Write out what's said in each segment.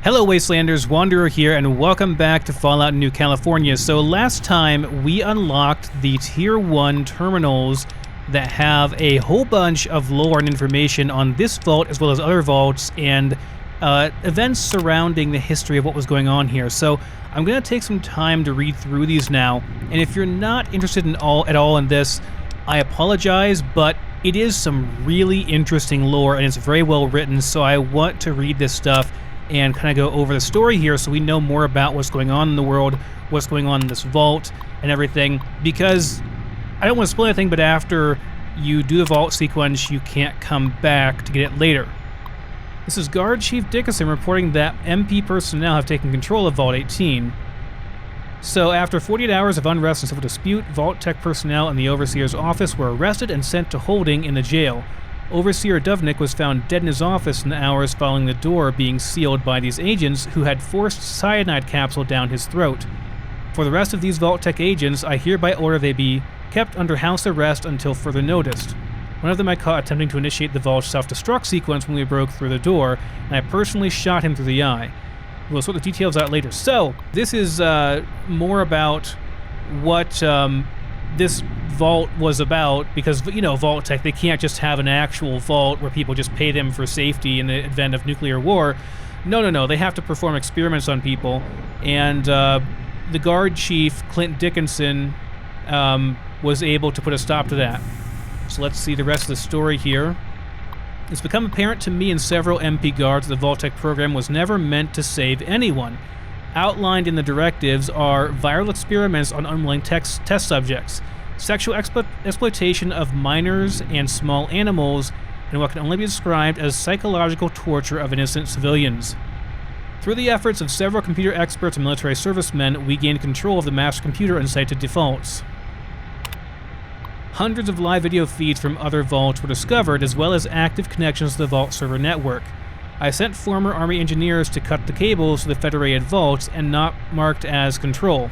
Hello Wastelanders, Wanderer here, and welcome back to Fallout New California. So last time we unlocked the Tier 1 terminals that have a whole bunch of lore and information on this vault as well as other vaults and events surrounding the history of what was going on here. So I'm going to take some time to read through these now, and if you're not interested at all in this, I apologize, but it is some really interesting lore and it's very well written, so I want to read this stuff and kind of go over the story here so we know more about what's going on in the world, what's going on in this vault, and everything, because I don't want to spoil anything, but after you do the vault sequence, you can't come back to get it later. This is Guard Chief Dickinson reporting that MP personnel have taken control of Vault 18. So after 48 hours of unrest and civil dispute, Vault Tech personnel in the Overseer's office were arrested and sent to holding in the jail. Overseer Dovnik was found dead in his office in the hours following the door being sealed by these agents who had forced cyanide capsule down his throat. For the rest of these Vault Tech agents, I hereby order they be kept under house arrest until further noticed. One of them I caught attempting to initiate the Vault's self-destruct sequence when we broke through the door, and I personally shot him through the eye. We'll sort the details out later. So, this is more about what this vault was about, because, you know, Vault Tech, they can't just have an actual vault where people just pay them for safety in the event of nuclear war. No, they have to perform experiments on people, and the Guard Chief, Clint Dickinson, was able to put a stop to that. So let's see the rest of the story here. It's become apparent to me and several MP guards that the Vault Tech program was never meant to save anyone. Outlined in the directives are viral experiments on unwilling test subjects, sexual exploitation of minors and small animals, and what can only be described as psychological torture of innocent civilians. Through the efforts of several computer experts and military servicemen, we gained control of the master computer and cited defaults. Hundreds of live video feeds from other vaults were discovered, as well as active connections to the Vault server network. I sent former Army engineers to cut the cables to the federated vaults and not marked as control.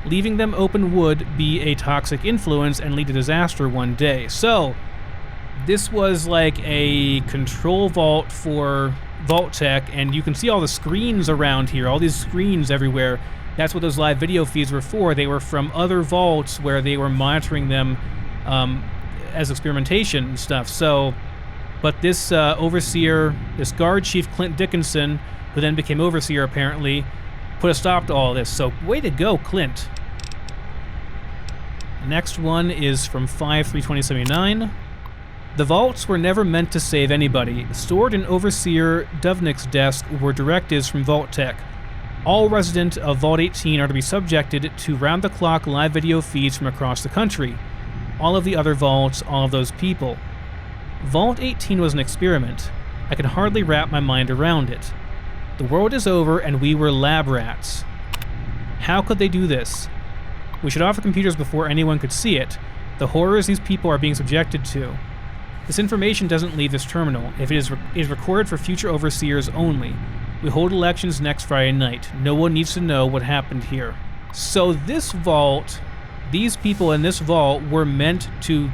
Leaving them open would be a toxic influence and lead to disaster one day. So, this was like a control vault for Vault Tech, and you can see all the screens around here, all these screens everywhere. That's what those live video feeds were for. They were from other vaults where they were monitoring them as experimentation and stuff. So, but this Overseer, this Guard Chief Clint Dickinson, who then became Overseer apparently, put a stop to all this. So, way to go, Clint. The next one is from 5/3/2079. The vaults were never meant to save anybody. Stored in Overseer Dovnik's desk were directives from Vault Tech. All residents of Vault 18 are to be subjected to round-the-clock live video feeds from across the country. All of the other vaults, all of those people. Vault 18 was an experiment. I can hardly wrap my mind around it. The world is over and we were lab rats. How could they do this? We should offer computers before anyone could see it. The horrors these people are being subjected to. This information doesn't leave this terminal. If it is recorded for future overseers only. We hold elections next Friday night. No one needs to know what happened here. So this vault, these people in this vault were meant to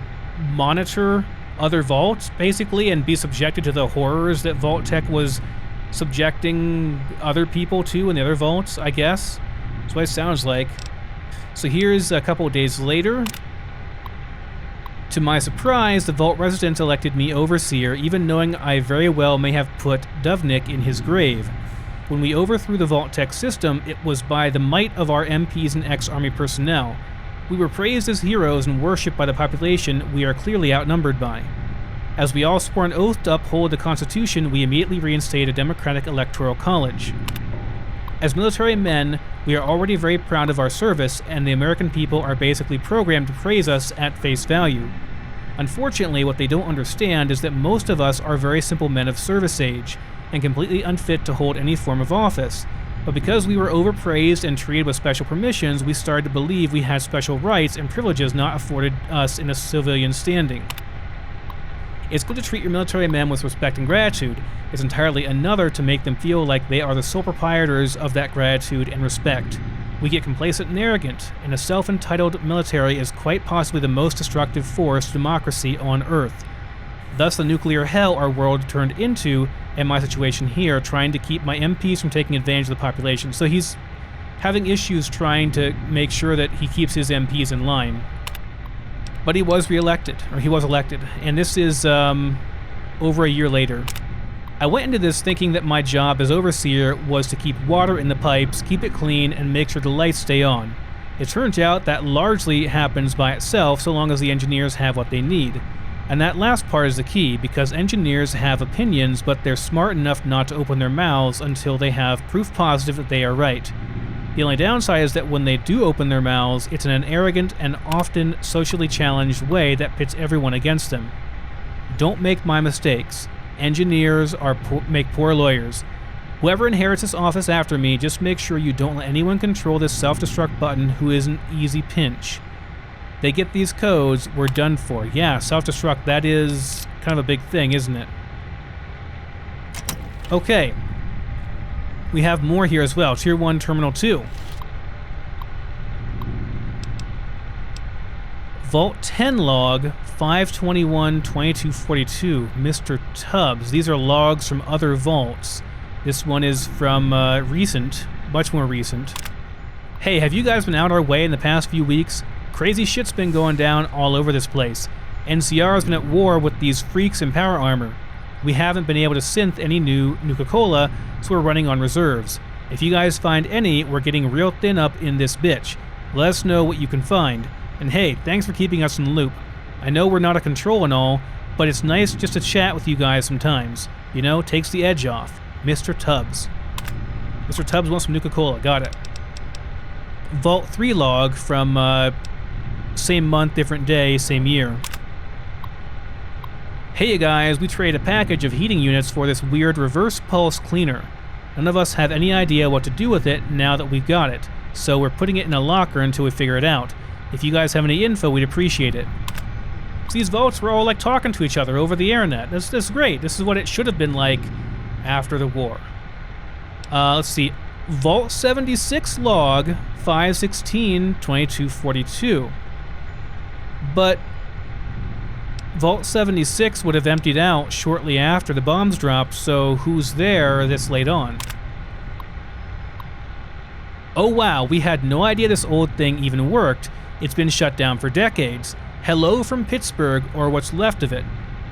monitor other vaults, basically, and be subjected to the horrors that Vault Tech was subjecting other people to in the other vaults, I guess. That's what it sounds like. So here's a couple of days later. To my surprise, the vault residents elected me Overseer, even knowing I very well may have put Dovnik in his grave. When we overthrew the Vault Tech system, it was by the might of our MPs and ex-Army personnel. We were praised as heroes and worshipped by the population we are clearly outnumbered by. As we all swore an oath to uphold the Constitution, we immediately reinstated a democratic electoral college. As military men, we are already very proud of our service, and the American people are basically programmed to praise us at face value. Unfortunately, what they don't understand is that most of us are very simple men of service age, and completely unfit to hold any form of office. But because we were overpraised and treated with special permissions, we started to believe we had special rights and privileges not afforded us in a civilian standing. It's good to treat your military men with respect and gratitude. It's entirely another to make them feel like they are the sole proprietors of that gratitude and respect. We get complacent and arrogant, and a self-entitled military is quite possibly the most destructive force to democracy on Earth. Thus the nuclear hell our world turned into and my situation here, trying to keep my MPs from taking advantage of the population. So he's having issues trying to make sure that he keeps his MPs in line. But he was re-elected, or he was elected, and this is over a year later. I went into this thinking that my job as overseer was to keep water in the pipes, keep it clean, and make sure the lights stay on. It turns out that largely happens by itself so long as the engineers have what they need. And that last part is the key, because engineers have opinions, but they're smart enough not to open their mouths until they have proof positive that they are right. The only downside is that when they do open their mouths, it's in an arrogant and often socially challenged way that pits everyone against them. Don't make my mistakes. Engineers make poor lawyers. Whoever inherits this office after me, just make sure you don't let anyone control this self-destruct button who is an easy pinch. They get these codes, we're done for. Yeah, self-destruct, that is kind of a big thing, isn't it? Okay. We have more here as well. Tier 1, Terminal 2. Vault 10 log, 521-2242, Mr. Tubbs. These are logs from other vaults. This one is from recent, much more recent. Hey, have you guys been out our way in the past few weeks? Crazy shit's been going down all over this place. NCR has been at war with these freaks in power armor. We haven't been able to synth any new Nuka-Cola, so we're running on reserves. If you guys find any, we're getting real thin up in this bitch. Let us know what you can find. And hey, thanks for keeping us in the loop. I know we're not a control and all, but it's nice just to chat with you guys sometimes. You know, takes the edge off. Mr. Tubbs. Mr. Tubbs wants some Nuka-Cola. Got it. Vault 3 log from same month, different day, same year. Hey you guys, we traded a package of heating units for this weird reverse pulse cleaner. None of us have any idea what to do with it now that we've got it, so we're putting it in a locker until we figure it out. If you guys have any info, we'd appreciate it. So these vaults were all like talking to each other over the internet. This is great. This is what it should have been like after the war. Let's see. Vault 76 log 516-2242. But Vault 76 would have emptied out shortly after the bombs dropped, so who's there this late on? Oh wow, we had no idea this old thing even worked. It's been shut down for decades. Hello from Pittsburgh, or what's left of it.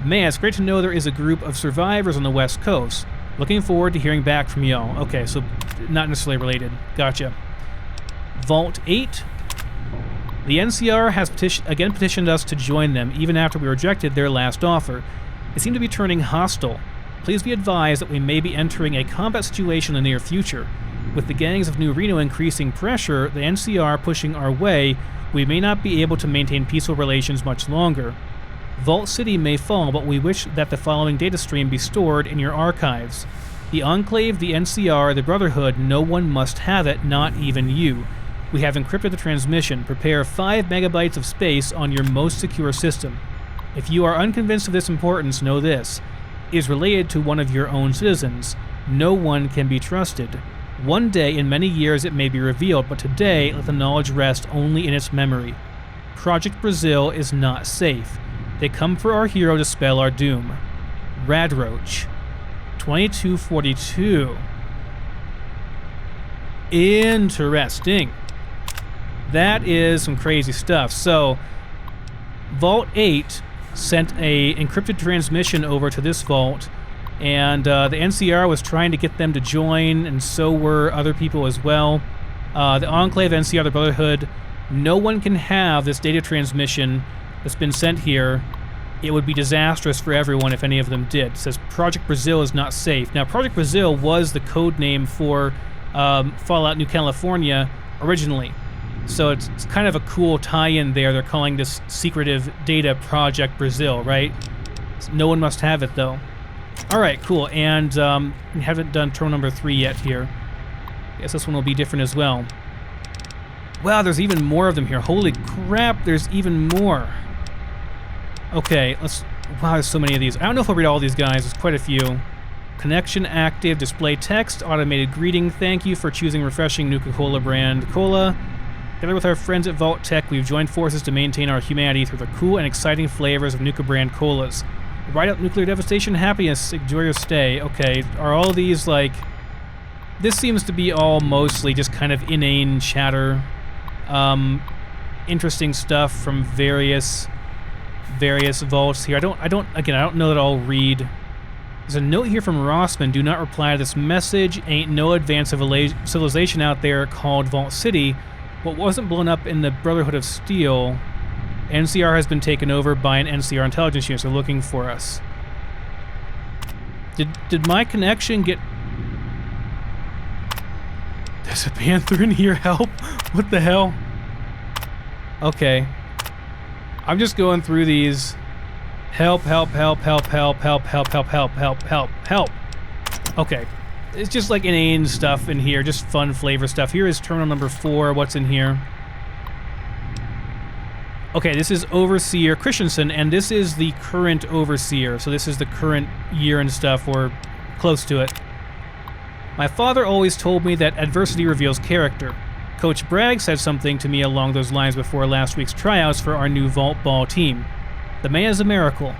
Man, it's great to know there is a group of survivors on the West Coast. Looking forward to hearing back from y'all. Okay, so not necessarily related. Gotcha. Vault 8. The NCR has again petitioned us to join them, even after we rejected their last offer. They seem to be turning hostile. Please be advised that we may be entering a combat situation in the near future. With the gangs of New Reno increasing pressure, the NCR pushing our way, we may not be able to maintain peaceful relations much longer. Vault City may fall, but we wish that the following data stream be stored in your archives. The Enclave, the NCR, the Brotherhood, no one must have it, not even you. We have encrypted the transmission. Prepare 5 megabytes of space on your most secure system. If you are unconvinced of this importance, know this. It is related to one of your own citizens. No one can be trusted. One day in many years it may be revealed, but today let the knowledge rest only in its memory. Project Brazil is not safe. They come for our hero to spell our doom. Radroach. 2242. Interesting. That is some crazy stuff. So, Vault 8 sent a encrypted transmission over to this vault, and the NCR was trying to get them to join, and so were other people as well. The Enclave, NCR, the Brotherhood, no one can have this data transmission that's been sent here. It would be disastrous for everyone if any of them did. It says Project Brazil is not safe. Now, Project Brazil was the code name for Fallout New California originally. So it's kind of a cool tie-in there. They're calling this secretive data Project Brazil, right? No one must have it, though. All right, cool. And we haven't done terminal number 3 yet here. I guess this one will be different as well. Wow, there's even more of them here. Holy crap, there's even more. Okay, let's... Wow, there's so many of these. I don't know if I'll read all these guys. There's quite a few. Connection active, display text, automated greeting. Thank you for choosing refreshing Nuka-Cola brand cola. Together with our friends at Vault Tech, we've joined forces to maintain our humanity through the cool and exciting flavors of Nuka brand colas. Right up nuclear devastation, happiness, enjoy your stay. Okay, are all these like... This seems to be all mostly just kind of inane chatter. Interesting stuff from various vaults here. I don't know that I'll read. There's a note here from Rossman. Do not reply to this message. Ain't no advanced civilization out there called Vault City. What wasn't blown up in the Brotherhood of Steel... NCR has been taken over by an NCR intelligence unit, so looking for us. Did my connection get... There's a panther in here, help! What the hell? Okay. I'm just going through these. Help, help, help, help, help, help, help, help, help, help, help, help. Okay. It's just like inane stuff in here, just fun flavor stuff. Here is terminal number 4, what's in here? Okay, this is Overseer Christensen, and this is the current Overseer. So this is the current year and stuff, or close to it. My father always told me that adversity reveals character. Coach Bragg said something to me along those lines before last week's tryouts for our new Vault Ball team. The man is a miracle.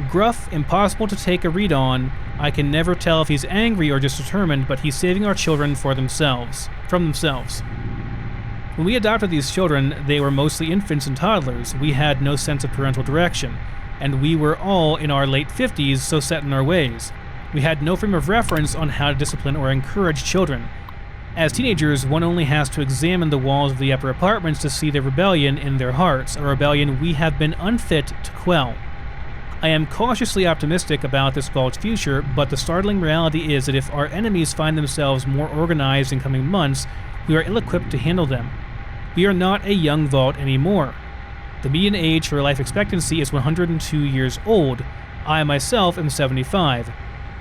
Gruff, impossible to take a read on. I can never tell if he's angry or just determined, but he's saving our children from themselves. When we adopted these children, they were mostly infants and toddlers. We had no sense of parental direction, and we were all in our late 50s, so set in our ways. We had no frame of reference on how to discipline or encourage children. As teenagers, one only has to examine the walls of the upper apartments to see the rebellion in their hearts, a rebellion we have been unfit to quell. I am cautiously optimistic about this vault's future, but the startling reality is that if our enemies find themselves more organized in coming months, we are ill-equipped to handle them. We are not a young vault anymore. The median age for life expectancy is 102 years old. I myself am 75.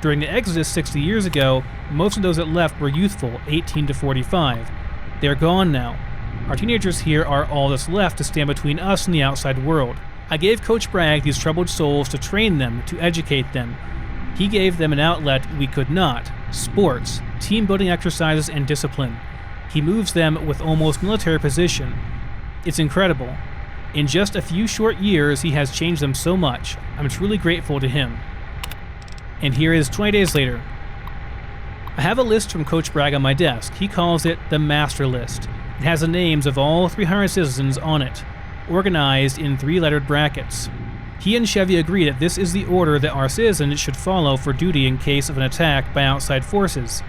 During the Exodus 60 years ago, most of those that left were youthful, 18 to 45. They are gone now. Our teenagers here are all that's left to stand between us and the outside world. I gave Coach Bragg these troubled souls to train them, to educate them. He gave them an outlet we could not: sports, team-building exercises, and discipline. He moves them with almost military precision. It's incredible. In just a few short years, he has changed them so much. I'm truly grateful to him. And here is 20 days later. I have a list from Coach Bragg on my desk. He calls it the Master List. It has the names of all 300 citizens on it, organized in 3-lettered brackets. He and Chevy agree that this is the order that our citizens should follow for duty in case of an attack by outside forces.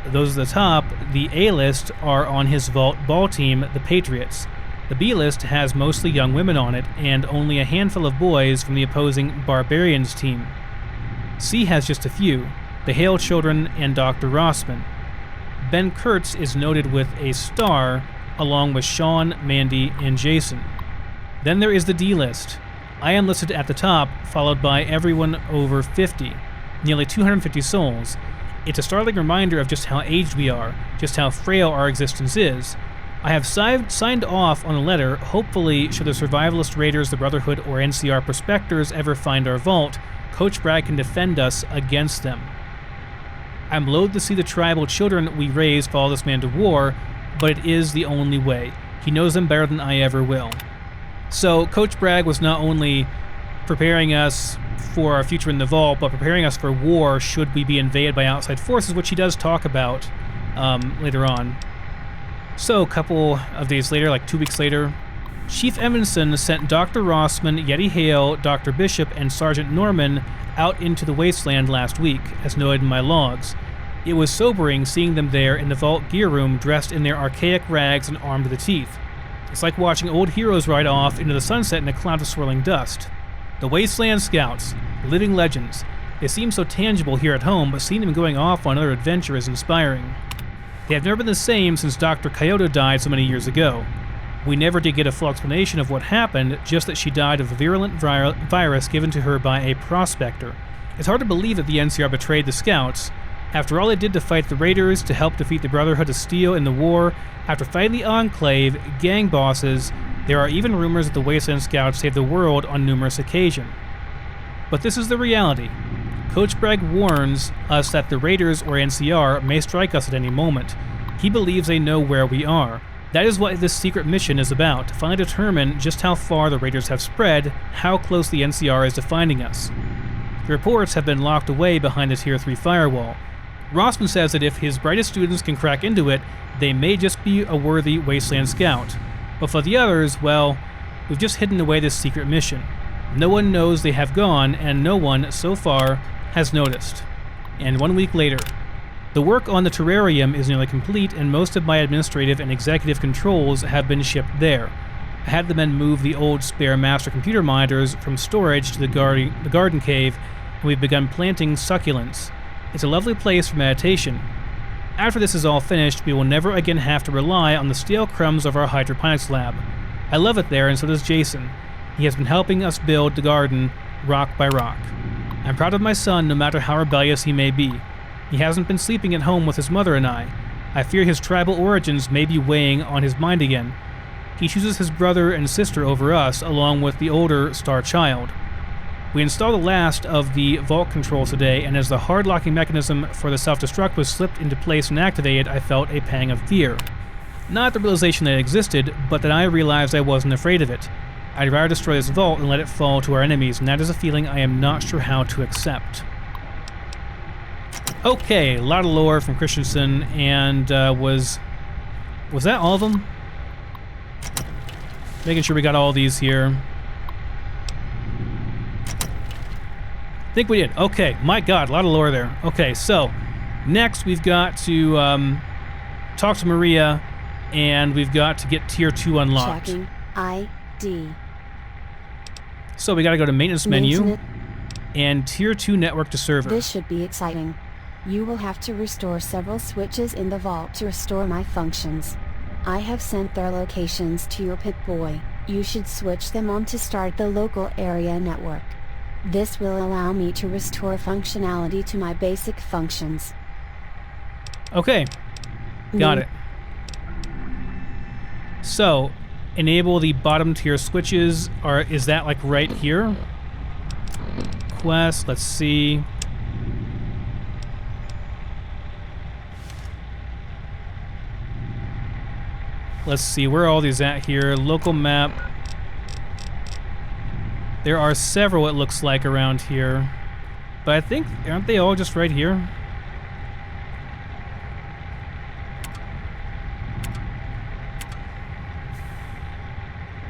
Those at the top, the A list, are on his Vault Ball team, the Patriots. The B list has mostly young women on it, and only a handful of boys from the opposing Barbarians team. C has just a few, the Hale children and Dr. Rossman. Ben Kurtz is noted with a star, along with Sean, Mandy, and Jason. Then there is the D list. I am listed at the top, followed by everyone over 50, nearly 250 souls. It's a startling reminder of just how aged we are, just how frail our existence is. I have signed off on a letter. Hopefully, should the Survivalist Raiders, the Brotherhood, or NCR Prospectors ever find our vault, Coach Bragg can defend us against them. I'm loath to see the tribal children we raised follow this man to war, but it is the only way. He knows them better than I ever will. So, Coach Bragg was not only preparing us for our future in the vault, but preparing us for war should we be invaded by outside forces, which he does talk about later on. So, a couple of days later, like 2 weeks later, Chief Evanson sent Dr. Rossman, Yeti Hale, Dr. Bishop, and Sergeant Norman out into the wasteland last week, as noted in my logs. It was sobering seeing them there in the vault gear room, dressed in their archaic rags and armed to the teeth. It's like watching old heroes ride off into the sunset in a cloud of swirling dust. The Wasteland Scouts, living legends. They seem so tangible here at home, but seeing them going off on another adventure is inspiring. They have never been the same since Dr. Kyoto died so many years ago. We never did get a full explanation of what happened, just that she died of a virulent virus given to her by a prospector. It's hard to believe that the NCR betrayed the Scouts. After all they did to fight the Raiders, to help defeat the Brotherhood of Steel in the war, after fighting the Enclave, gang bosses, there are even rumors that the Wasteland Scouts saved the world on numerous occasions. But this is the reality. Coach Bragg warns us that the Raiders or NCR may strike us at any moment. He believes they know where we are. That is what this secret mission is about, to finally determine just how far the Raiders have spread, how close the NCR is to finding us. The reports have been locked away behind the Tier 3 firewall. Rossman says that if his brightest students can crack into it, they may just be a worthy Wasteland scout. But for the others, well, we've just hidden away this secret mission. No one knows they have gone, and no one, so far, has noticed. And 1 week later. The work on the terrarium is nearly complete, and most of my administrative and executive controls have been shipped there. I had the men move the old spare master computer monitors from storage to the garden cave, and we've begun planting succulents. It's a lovely place for meditation. After this is all finished, we will never again have to rely on the stale crumbs of our hydroponics lab. I love it there, and so does Jason. He has been helping us build the garden rock by rock. I'm proud of my son, no matter how rebellious he may be. He hasn't been sleeping at home with his mother and I. I fear his tribal origins may be weighing on his mind again. He chooses his brother and sister over us, along with the older star child. We installed the last of the vault controls today, and as the hard locking mechanism for the self-destruct was slipped into place and activated, I felt a pang of fear. Not the realization that it existed, but that I realized I wasn't afraid of it. I'd rather destroy this vault and let it fall to our enemies, and that is a feeling I am not sure how to accept. Okay, a lot of lore from Christensen, and was that all of them? Making sure we got all these here. I think we did. Okay, my god, a lot of lore there. Okay, so next we've got to talk to Maria, and we've got to get Tier 2 unlocked. Checking ID. So we gotta go to Maintenance menu, and Tier 2 Network to Server. This should be exciting. You will have to restore several switches in the vault to restore my functions. I have sent their locations to your Pip-Boy. You should switch them on to start the local area network. This will allow me to restore functionality to my basic functions. Okay, got it. So, enable the bottom tier switches. Is that like right here? Quest, let's see. Let's see, where are all these at here? Local map. There are several, it looks like, around here. But I think, aren't they all just right here?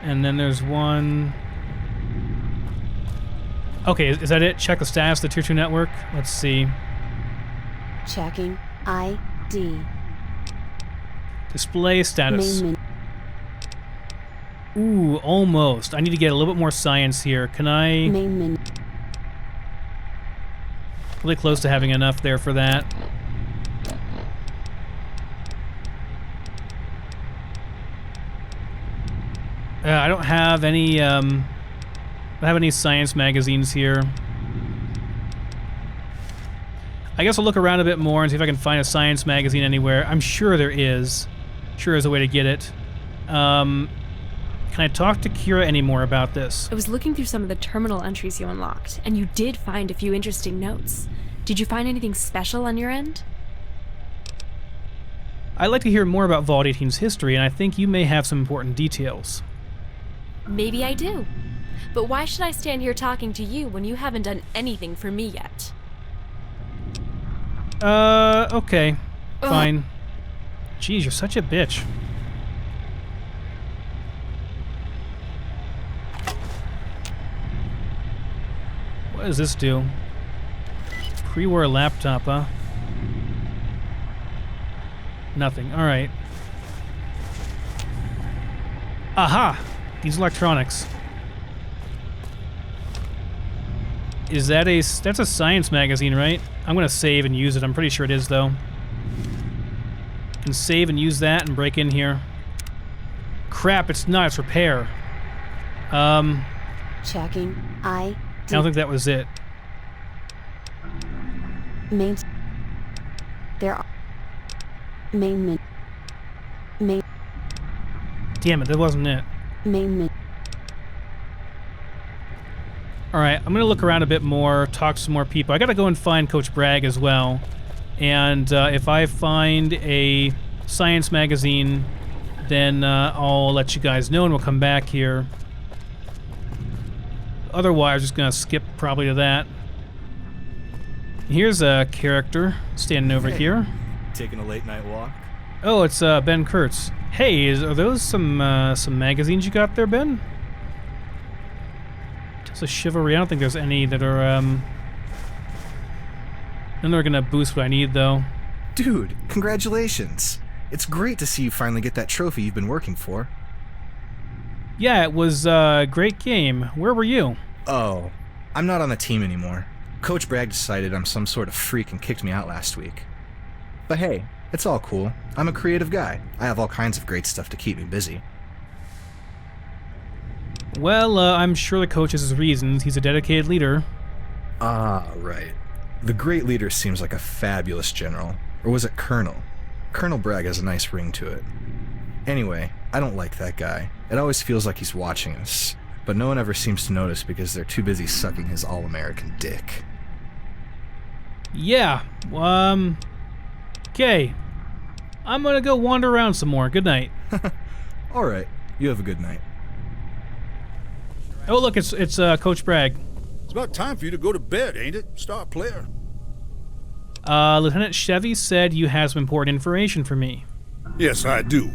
And then there's one... Okay, is that it? Check the status of the Tier 2 network. Let's see. Checking ID. Display status. Main Ooh, almost. I need to get a little bit more science here. Can I... Main menu. Really close to having enough there for that. I don't have any, science magazines here. I guess I'll look around a bit more and see if I can find a science magazine anywhere. I'm sure there is. Sure there's a way to get it. Can I talk to Kira any more about this? I was looking through some of the terminal entries you unlocked, and you did find a few interesting notes. Did you find anything special on your end? I'd like to hear more about Vault 18's history, and I think you may have some important details. Maybe I do. But why should I stand here talking to you when you haven't done anything for me yet? Okay. Fine. Jeez, you're such a bitch. What does this do? Pre-war laptop, huh? Nothing. Alright. Aha! These electronics. Is that that's a science magazine, right? I'm gonna save and use it. I'm pretty sure it is, though. Can save and use that and break in here. Crap, it's not. It's repair. Checking ID. I don't think that was it. Main. There are. Main. Damn it, that wasn't it. Main. Alright, I'm gonna look around a bit more, talk to some more people. I gotta go and find Coach Bragg as well. And if I find a science magazine, then I'll let you guys know and we'll come back here. Otherwise, I'm just gonna skip probably to that. Here's a character standing over here. Taking a late night walk? Oh, it's Ben Kurtz. Hey, are those some magazines you got there, Ben? Just a chivalry. I don't think there's any that are none that are gonna boost what I need though. Dude, congratulations. It's great to see you finally get that trophy you've been working for. Yeah, it was a great game. Where were you? Oh, I'm not on the team anymore. Coach Bragg decided I'm some sort of freak and kicked me out last week. But hey, it's all cool. I'm a creative guy. I have all kinds of great stuff to keep me busy. Well, I'm sure the coach has his reasons. He's a dedicated leader. Ah, right. The great leader seems like a fabulous general. Or was it colonel? Colonel Bragg has a nice ring to it. Anyway, I don't like that guy. It always feels like he's watching us. But no one ever seems to notice because they're too busy sucking his all-American dick. Yeah, okay. I'm gonna go wander around some more. Good night. Alright, you have a good night. Oh, look, it's Coach Bragg. It's about time for you to go to bed, ain't it, star player? Lieutenant Chevy said you have some important information for me. Yes, I do.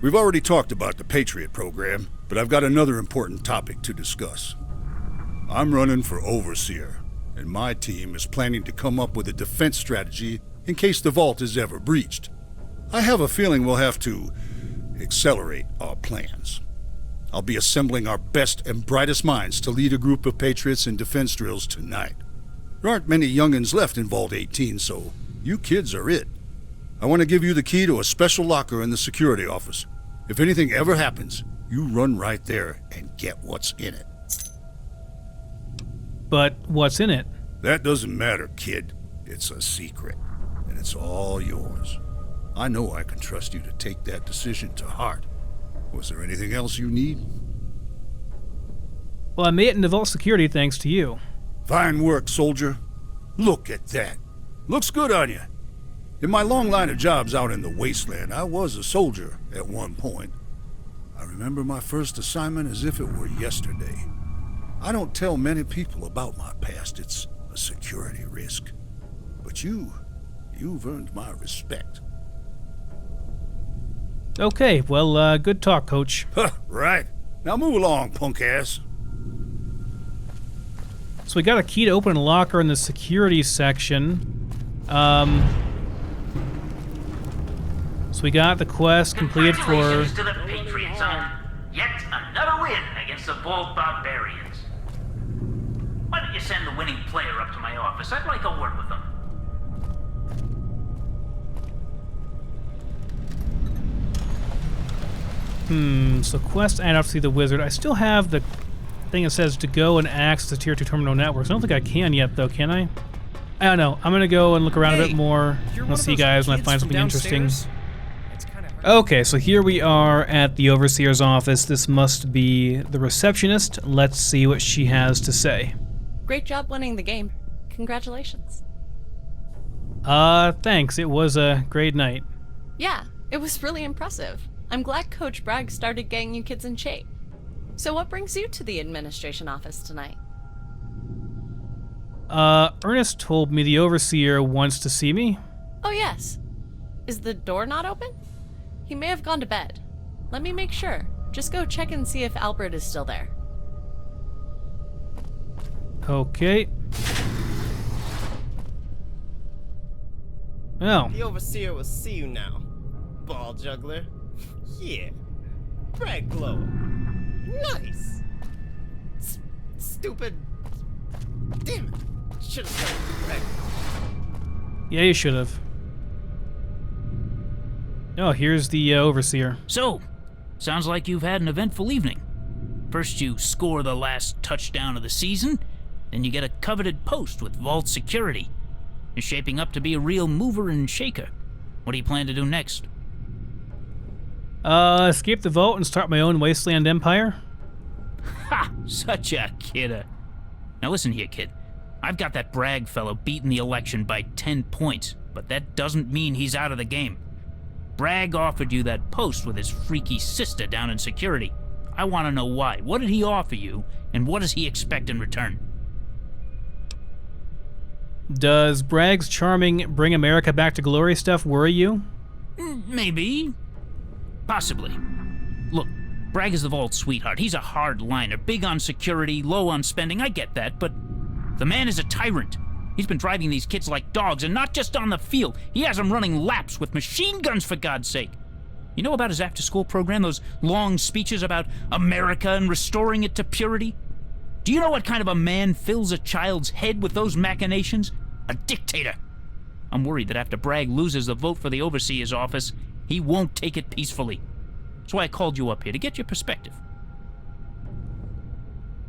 We've already talked about the Patriot program, but I've got another important topic to discuss. I'm running for Overseer, and my team is planning to come up with a defense strategy in case the vault is ever breached. I have a feeling we'll have to accelerate our plans. I'll be assembling our best and brightest minds to lead a group of Patriots in defense drills tonight. There aren't many youngins left in Vault 18, so you kids are it. I want to give you the key to a special locker in the security office. If anything ever happens, you run right there and get what's in it. But what's in it? That doesn't matter, kid. It's a secret, and it's all yours. I know I can trust you to take that decision to heart. Was there anything else you need? Well, I made it into Vault Security thanks to you. Fine work, soldier. Look at that. Looks good on you. In my long line of jobs out in the wasteland, I was a soldier at one point. I remember my first assignment as if it were yesterday. I don't tell many people about my past. It's a security risk. But you've earned my respect. Okay, well, good talk, Coach. Huh, right. Now move along, punk ass. So we got a key to open a locker in the security section. So we got the quest completed for... Congratulations to the Patriots on yet another win against the Vault Barbarians. Why don't you send the winning player up to my office? I'd like a word with them. So quest add up to see the wizard. I still have the thing that says to go and access the Tier 2 terminal networks. I don't think I can yet, though, can I? I don't know. I'm gonna go and look around a bit more. I'll see you guys when I find something interesting. Okay, so here we are at the Overseer's office. This must be the receptionist. Let's see what she has to say. Great job winning the game. Congratulations. Thanks. It was a great night. Yeah, it was really impressive. I'm glad Coach Bragg started getting you kids in shape. So what brings you to the administration office tonight? Ernest told me the Overseer wants to see me. Oh yes. Is the door not open? He may have gone to bed. Let me make sure. Just go check and see if Albert is still there. Okay. Oh. The Overseer will see you now, ball juggler. Yeah. Bragg glow. Nice. Stupid. Damn it. Should've started with Bragg. Yeah, you should have. Oh, here's the Overseer. So, sounds like you've had an eventful evening. First you score the last touchdown of the season, then you get a coveted post with Vault Security. You're shaping up to be a real mover and shaker. What do you plan to do next? Escape the Vault and start my own wasteland empire? Ha! Such a kidder. Now listen here, kid. I've got that Bragg fellow beating the election by 10 points, but that doesn't mean he's out of the game. Bragg offered you that post with his freaky sister down in security. I want to know why. What did he offer you, and what does he expect in return? Does Bragg's charming bring America back to glory stuff worry you? Maybe. Possibly. Look, Bragg is the Vault's sweetheart. He's a hard liner, big on security, low on spending. I get that, but the man is a tyrant. He's been driving these kids like dogs, and not just on the field. He has them running laps with machine guns, for God's sake. You know about his after-school program, those long speeches about America and restoring it to purity? Do you know what kind of a man fills a child's head with those machinations? A dictator. I'm worried that after Bragg loses the vote for the Overseer's office, he won't take it peacefully. That's why I called you up here, to get your perspective.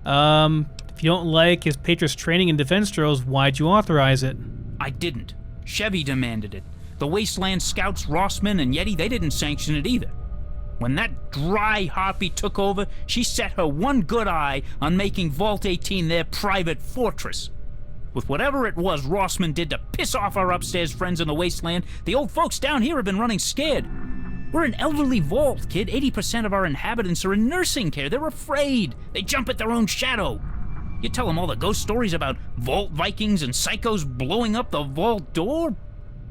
If you don't like his Patriots training and defense drills, why'd you authorize it? I didn't. Chevy demanded it. The Wasteland Scouts, Rossman, and Yeti, they didn't sanction it either. When that dry harpy took over, she set her one good eye on making Vault 18 their private fortress. With whatever it was Rossman did to piss off our upstairs friends in the Wasteland, the old folks down here have been running scared. We're an elderly vault, kid. 80% of our inhabitants are in nursing care. They're afraid. They jump at their own shadow. You tell them all the ghost stories about Vault Vikings and psychos blowing up the vault door?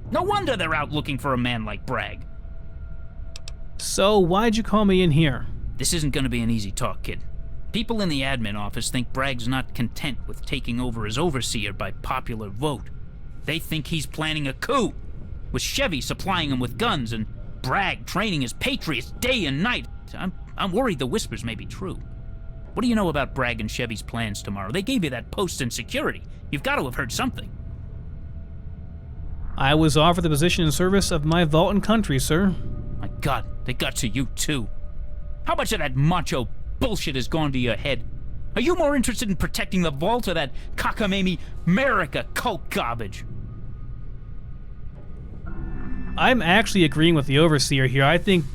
No wonder they're out looking for a man like Bragg. So why'd you call me in here? This isn't going to be an easy talk, kid. People in the admin office think Bragg's not content with taking over as overseer by popular vote. They think he's planning a coup, with Chevy supplying him with guns and Bragg training his patriots day and night. I'm worried the whispers may be true. What do you know about Bragg and Chevy's plans tomorrow? They gave you that post in security. You've got to have heard something. I was offered the position in service of my vault and country, sir. My God, they got to you too. How much of that macho bullshit has gone to your head? Are you more interested in protecting the vault or that cockamamie America cult garbage? I'm actually agreeing with the Overseer here. I think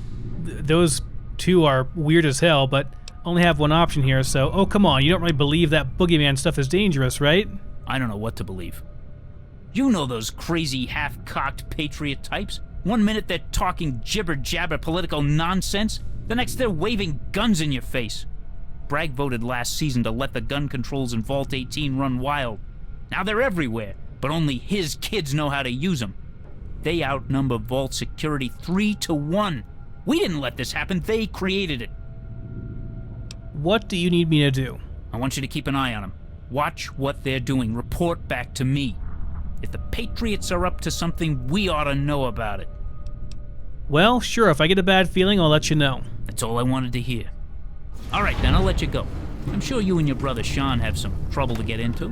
those two are weird as hell, but only have one option here, so... Oh, come on, you don't really believe that boogeyman stuff is dangerous, right? I don't know what to believe. You know those crazy, half-cocked patriot types. One minute they're talking jibber-jabber political nonsense, the next they're waving guns in your face. Bragg voted last season to let the gun controls in Vault 18 run wild. Now they're everywhere, but only his kids know how to use them. They outnumber Vault security 3-1. We didn't let this happen, they created it. What do you need me to do? I want you to keep an eye on them. Watch what they're doing. Report back to me. If the Patriots are up to something, we ought to know about it. Well, sure, if I get a bad feeling, I'll let you know. That's all I wanted to hear. All right, then, I'll let you go. I'm sure you and your brother Sean have some trouble to get into.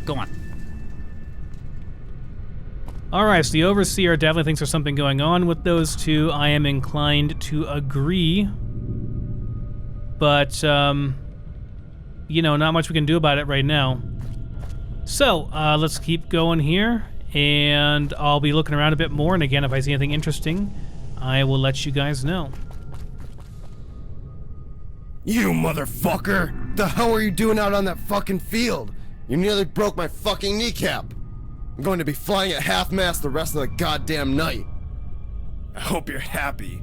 Go on. Alright, so the Overseer definitely thinks there's something going on with those two. I am inclined to agree. But, you know, not much we can do about it right now. So, let's keep going here, and I'll be looking around a bit more, and again, if I see anything interesting, I will let you guys know. You motherfucker! The hell are you doing out on that fucking field? You nearly broke my fucking kneecap. I'm going to be flying at half-mast the rest of the goddamn night. I hope you're happy.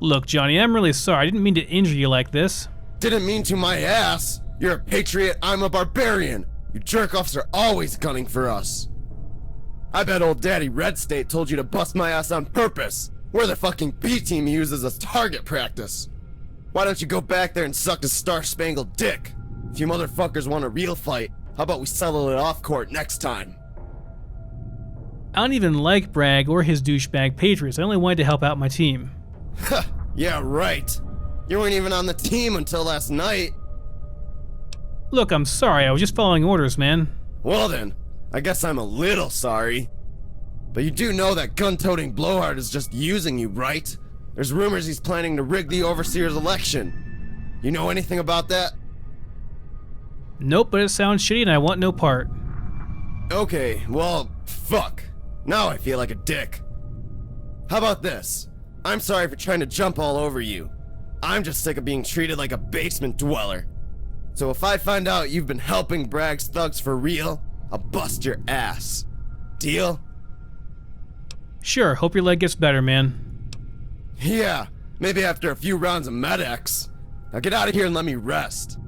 Look, Johnny, I'm really sorry. I didn't mean to injure you like this. Didn't mean to my ass. You're a patriot, I'm a barbarian. You jerk-offs are always gunning for us. I bet old Daddy Red State told you to bust my ass on purpose. We're the fucking B-team he uses as target practice. Why don't you go back there and suck his star-spangled dick? If you motherfuckers want a real fight, how about we settle it off-court next time? I don't even like Bragg or his douchebag Patriots. I only wanted to help out my team. Yeah, right. You weren't even on the team until last night. Look, I'm sorry. I was just following orders, man. Well then, I guess I'm a little sorry. But you do know that gun-toting blowhard is just using you, right? There's rumors he's planning to rig the Overseer's election. You know anything about that? Nope, but it sounds shitty and I want no part. Okay, well, fuck. Now I feel like a dick. How about this? I'm sorry for trying to jump all over you. I'm just sick of being treated like a basement dweller. So if I find out you've been helping Bragg's thugs for real, I'll bust your ass. Deal? Sure, hope your leg gets better, man. Yeah, maybe after a few rounds of Med-X. Now get out of here and let me rest.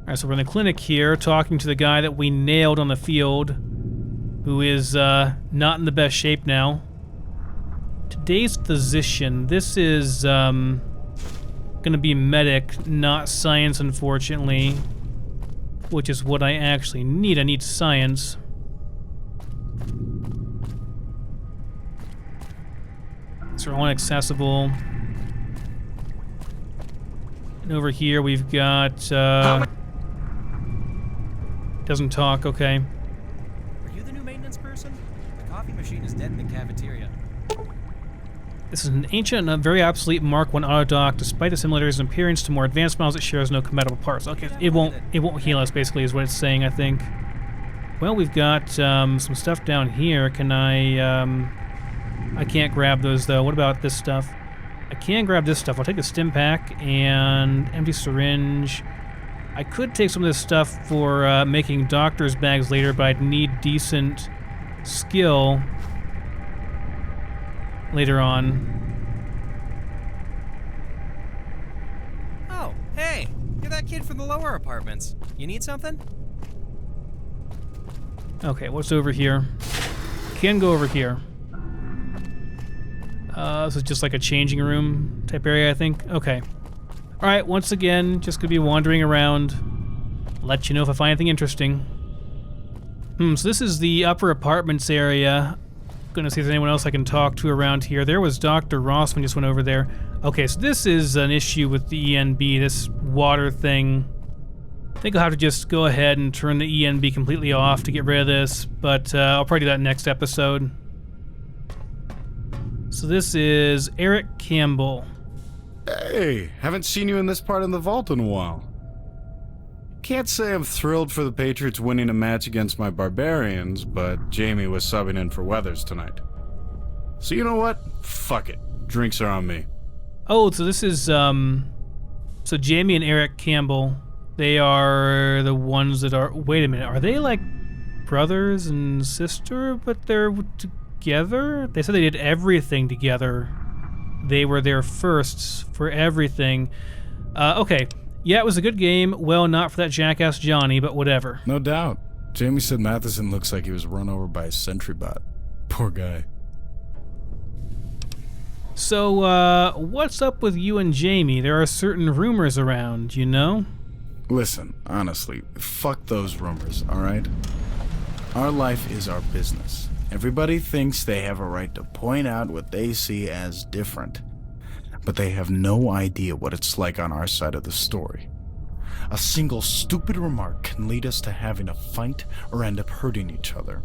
Alright, so we're in the clinic here, talking to the guy that we nailed on the field, who is not in the best shape now. Today's physician. This is gonna be medic, not science, unfortunately, which is what I actually need. I need science. So all inaccessible. And over here we've got doesn't talk, okay. Are you the new maintenance person? The coffee machine is dead in the cafeteria. This is an ancient and very obsolete Mark I autodock. Despite the similarities in appearance to more advanced models, it shares no compatible parts. Okay, it won't heal us, basically, is what it's saying, I think. Well, we've got some stuff down here. Can I can't grab those, though. What about this stuff? I can grab this stuff. I'll take the stim pack and empty syringe. I could take some of this stuff for making doctor's bags later, but I'd need decent skill later on. Oh, hey! You're that kid from the lower apartments. You need something? Okay, what's over here? Can go over here. This is just like a changing room type area, I think. Okay. Alright, once again, just gonna be wandering around. Let you know if I find anything interesting. So this is the upper apartments area. Gonna see if there's anyone else I can talk to around here. There was Dr. Rossman just went over there. Okay, so this is an issue with the ENB, this water thing. I think I'll have to just go ahead and turn the ENB completely off to get rid of this, but I'll probably do that next episode. So this is Eric Campbell. Hey, haven't seen you in this part of the vault in a while. Can't say I'm thrilled for the Patriots winning a match against my Barbarians, but Jamie was subbing in for Weathers tonight. So you know what? Fuck it. Drinks are on me. Oh, so this is, so Jamie and Eric Campbell, they are the ones that are, wait a minute, are they like brothers and sister, but they're together? They said they did everything together. They were there firsts for everything. Okay. Yeah, it was a good game. Well, not for that jackass Johnny, but whatever. No doubt. Jamie said Matheson looks like he was run over by a sentry bot. Poor guy. So, what's up with you and Jamie? There are certain rumors around, you know? Listen, honestly, fuck those rumors, alright? Our life is our business. Everybody thinks they have a right to point out what they see as different. But they have no idea what it's like on our side of the story. A single stupid remark can lead us to having a fight or end up hurting each other.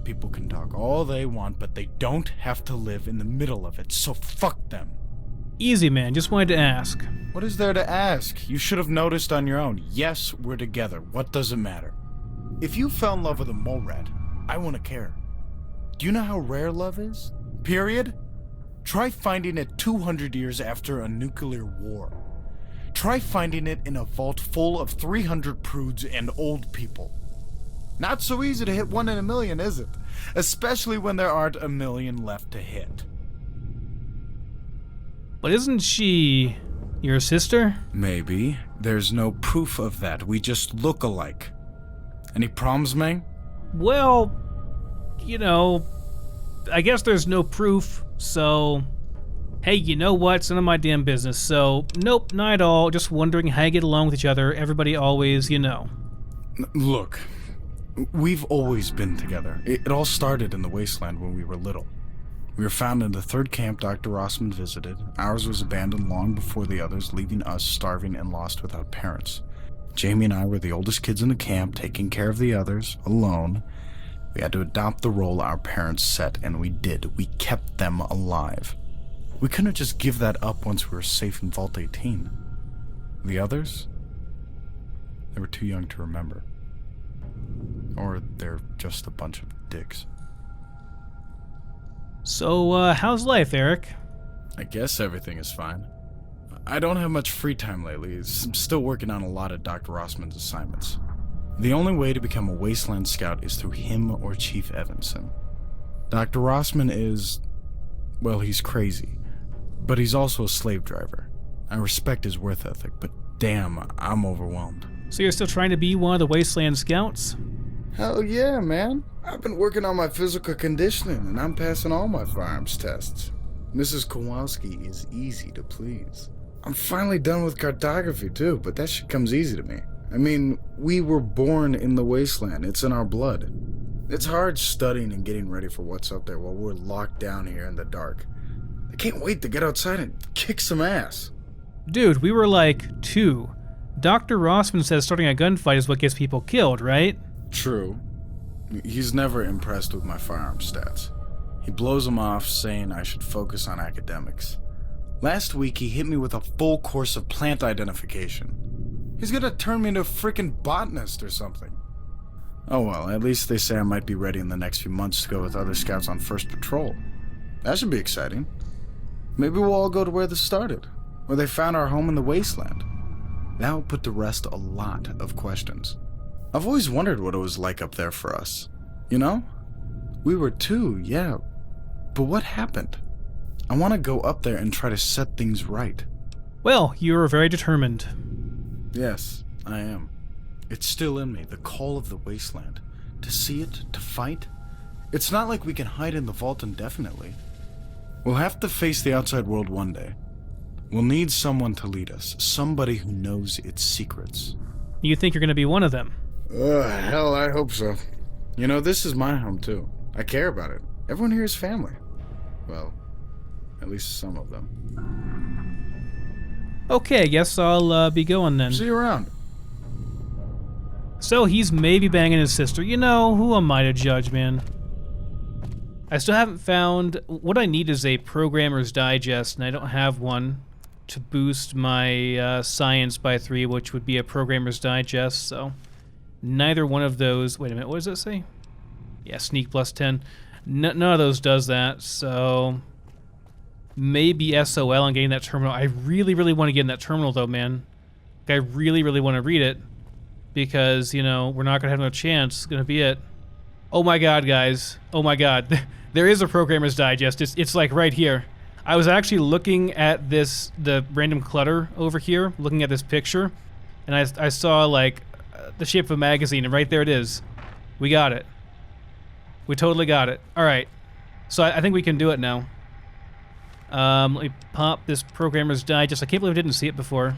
People can talk all they want, but they don't have to live in the middle of it, so fuck them. Easy, man. Just wanted to ask. What is there to ask? You should have noticed on your own. Yes, we're together. What does it matter? If you fell in love with a mole rat, I wouldn't care. Do you know how rare love is? Period? Try finding it 200 years after a nuclear war. Try finding it in a vault full of 300 prudes and old people. Not so easy to hit 1 in a million, is it? Especially when there aren't a million left to hit. But isn't she your sister? Maybe. There's no proof of that. We just look alike. Any problems, Meng? Well, you know, I guess there's no proof, so hey, you know what? It's none of my damn business. So, nope, not at all. Just wondering how you get along with each other. Everybody always, you know. Look, we've always been together. It all started in the wasteland when we were little. We were found in the third camp Dr. Rossman visited. Ours was abandoned long before the others, leaving us starving and lost without parents. Jamie and I were the oldest kids in the camp, taking care of the others, alone. We had to adopt the role our parents set, and we did. We kept them alive. We couldn't just give that up once we were safe in Vault 18. The others? They were too young to remember. Or they're just a bunch of dicks. So, how's life, Eric? I guess everything is fine. I don't have much free time lately. I'm still working on a lot of Dr. Rossman's assignments. The only way to become a Wasteland Scout is through him or Chief Evanson. Dr. Rossman is... well, he's crazy. But he's also a slave driver. I respect his work ethic, but damn, I'm overwhelmed. So you're still trying to be one of the Wasteland Scouts? Hell yeah, man. I've been working on my physical conditioning, and I'm passing all my firearms tests. Mrs. Kowalski is easy to please. I'm finally done with cartography, too, but that shit comes easy to me. I mean, we were born in the wasteland. It's in our blood. It's hard studying and getting ready for what's up there while we're locked down here in the dark. I can't wait to get outside and kick some ass. Dude, we were like 2. Dr. Rossman says starting a gunfight is what gets people killed, right? True. He's never impressed with my firearm stats. He blows them off, saying I should focus on academics. Last week, he hit me with a full course of plant identification. He's gonna turn me into a frickin' botanist or something. Oh well, at least they say I might be ready in the next few months to go with other scouts on first patrol. That should be exciting. Maybe we'll all go to where this started, where they found our home in the wasteland. That will put to rest a lot of questions. I've always wondered what it was like up there for us. You know? We were 2, yeah. But what happened? I want to go up there and try to set things right. Well, you are very determined. Yes, I am. It's still in me, the call of the wasteland. To see it, to fight. It's not like we can hide in the vault indefinitely. We'll have to face the outside world one day. We'll need someone to lead us, somebody who knows its secrets. You think you're going to be one of them? Hell, I hope so. You know, this is my home too. I care about it. Everyone here is family. Well, at least some of them. Okay, I guess I'll be going then. See you around. So he's maybe banging his sister. You know, who am I to judge, man? I still haven't found... What I need is a Programmer's Digest, and I don't have one to boost my science by 3, which would be a Programmer's Digest, so... Neither one of those... Wait a minute, what does it say? Yeah, sneak plus 10. None of those does that, so... Maybe SOL on getting that terminal. I really, really want to get in that terminal, though, man. I really, really want to read it. Because, you know, we're not going to have no chance. It's going to be it. Oh my god, guys. Oh my god. There is a Programmer's Digest. It's like right here. I was actually looking at the random clutter over here, looking at this picture, and I saw, like, the shape of a magazine, and right there it is. We got it. We totally got it. Alright. So I think we can do it now. Let me pop this Programmer's Digest. I can't believe I didn't see it before.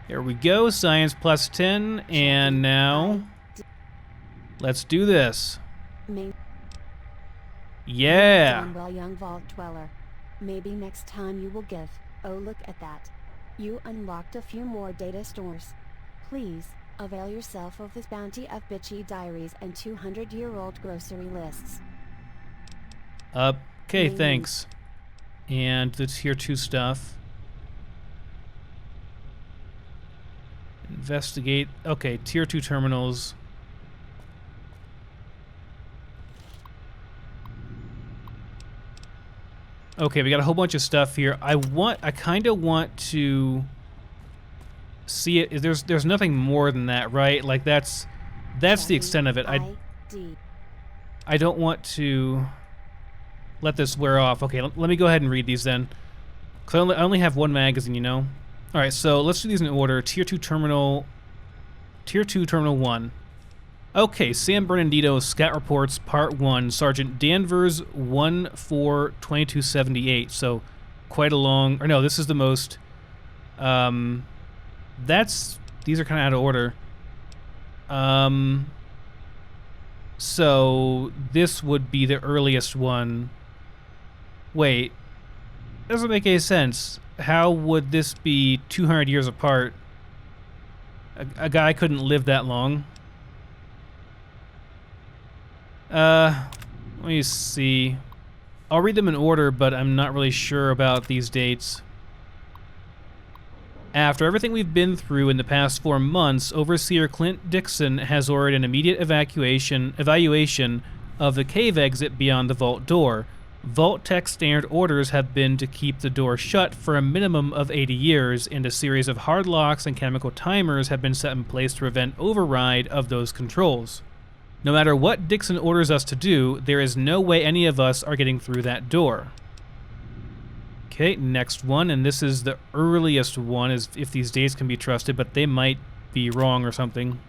There we go, science plus 10, and now let's do this. Yeah. Done well, young vault dweller. Maybe next time you will give. Oh, look at that. You unlocked a few more data stores. Please, avail yourself of this bounty of bitchy diaries and 200-year-old grocery lists. Okay, thanks. And the tier 2 stuff. Investigate. Okay, tier 2 terminals. Okay, we got a whole bunch of stuff here. I kind of want to see it. There's nothing more than that, right? Like that's the extent of it. I don't want to let this wear off. Okay, let me go ahead and read these then. 'Cause I only have one magazine, you know. All right, so let's do these in order. Tier 2 terminal 1. Okay, San Bernardino Scout Reports Part 1, Sergeant Danvers 1-4-2278. So quite a long, or no, this is the most, these are kind of out of order. So this would be the earliest one. Wait, doesn't make any sense. How would this be 200 years apart? A guy couldn't live that long. Let me see. I'll read them in order, but I'm not really sure about these dates. After everything we've been through in the past 4 months, Overseer Clint Dixon has ordered an immediate evaluation of the cave exit beyond the vault door. Vault Tech standard orders have been to keep the door shut for a minimum of 80 years, and a series of hard locks and chemical timers have been set in place to prevent override of those controls. No matter what Dixon orders us to do, there is no way any of us are getting through that door. Okay, next one, and this is the earliest one, if these dates can be trusted, but they might be wrong or something.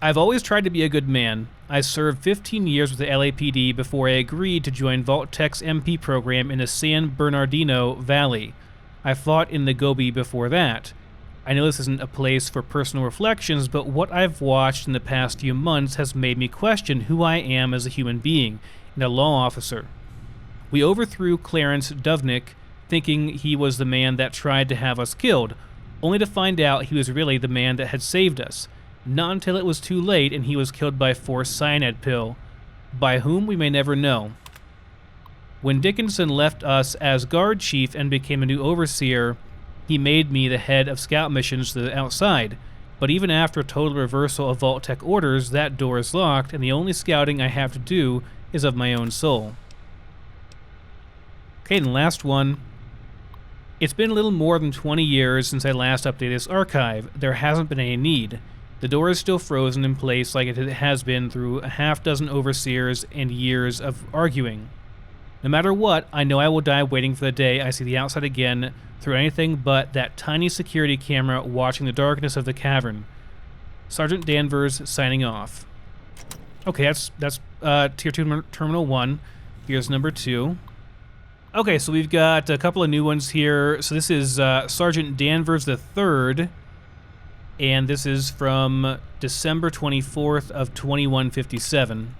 I've always tried to be a good man. I served 15 years with the LAPD before I agreed to join Vault-Tech's MP program in the San Bernardino Valley. I fought in the Gobi before that. I know this isn't a place for personal reflections, but what I've watched in the past few months has made me question who I am as a human being and a law officer. We overthrew Clarence Duvnick, thinking he was the man that tried to have us killed, only to find out he was really the man that had saved us. Not until it was too late and he was killed by forced cyanide pill. By whom we may never know. When Dickinson left us as guard chief and became a new overseer, he made me the head of scout missions to the outside. But even after a total reversal of Vault-Tech orders, that door is locked and the only scouting I have to do is of my own soul. Okay, and the last one. It's been a little more than 20 years since I last updated this archive. There hasn't been any need. The door is still frozen in place like it has been through a half dozen overseers and years of arguing. No matter what, I know I will die waiting for the day I see the outside again through anything but that tiny security camera watching the darkness of the cavern. Sergeant Danvers signing off. Okay, that's Tier 2 Terminal 1. Here's number 2. Okay, so we've got a couple of new ones here. So this is Sergeant Danvers III. And this is from December 24th of 2157.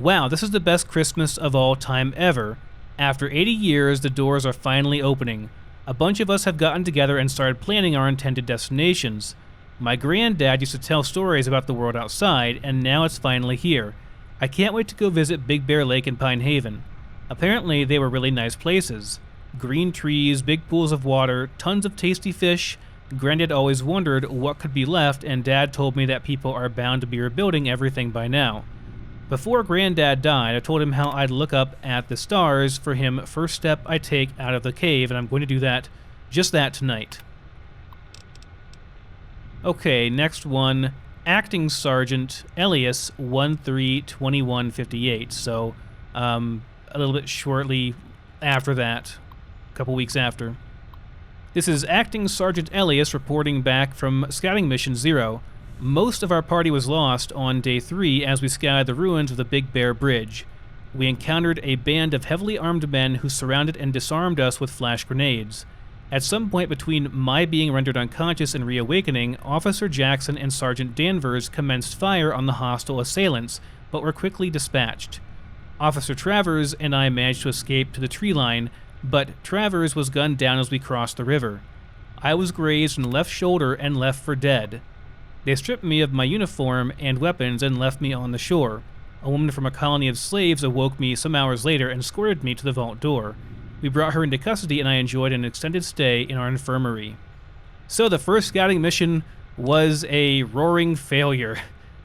Wow, this is the best Christmas of all time ever. After 80 years, the doors are finally opening. A bunch of us have gotten together and started planning our intended destinations. My granddad used to tell stories about the world outside, and now it's finally here. I can't wait to go visit Big Bear Lake and Pine Haven. Apparently, they were really nice places. Green trees, big pools of water, tons of tasty fish. Granddad always wondered what could be left, and Dad told me that people are bound to be rebuilding everything by now. Before Granddad died, I told him how I'd look up at the stars for him first step I take out of the cave, and I'm going to do that, just that tonight. Okay, next one, Acting Sergeant Elias 132158. So, a little bit shortly after that, a couple weeks after. This is Acting Sergeant Elias reporting back from Scouting Mission 0. Most of our party was lost on Day 3 as we scouted the ruins of the Big Bear Bridge. We encountered a band of heavily armed men who surrounded and disarmed us with flash grenades. At some point between my being rendered unconscious and reawakening, Officer Jackson and Sergeant Danvers commenced fire on the hostile assailants, but were quickly dispatched. Officer Travers and I managed to escape to the tree line, but Travers was gunned down as we crossed the river. I was grazed in the left shoulder and left for dead. They stripped me of my uniform and weapons and left me on the shore. A woman from a colony of slaves awoke me some hours later and escorted me to the vault door. We brought her into custody and I enjoyed an extended stay in our infirmary. So the first scouting mission was a roaring failure.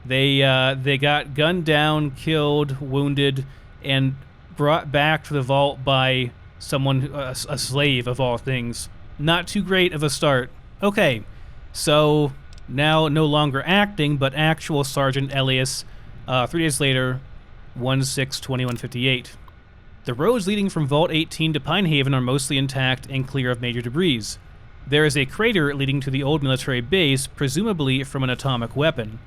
They got gunned down, killed, wounded, and brought back to the vault by someone, a slave of all things. Not too great of a start. Okay, so now no longer acting, but actual Sergeant Elias, 3 days later, 1/6/2158. The roads leading from Vault 18 to Pine Haven are mostly intact and clear of major debris. There is a crater leading to the old military base, presumably from an atomic weapon.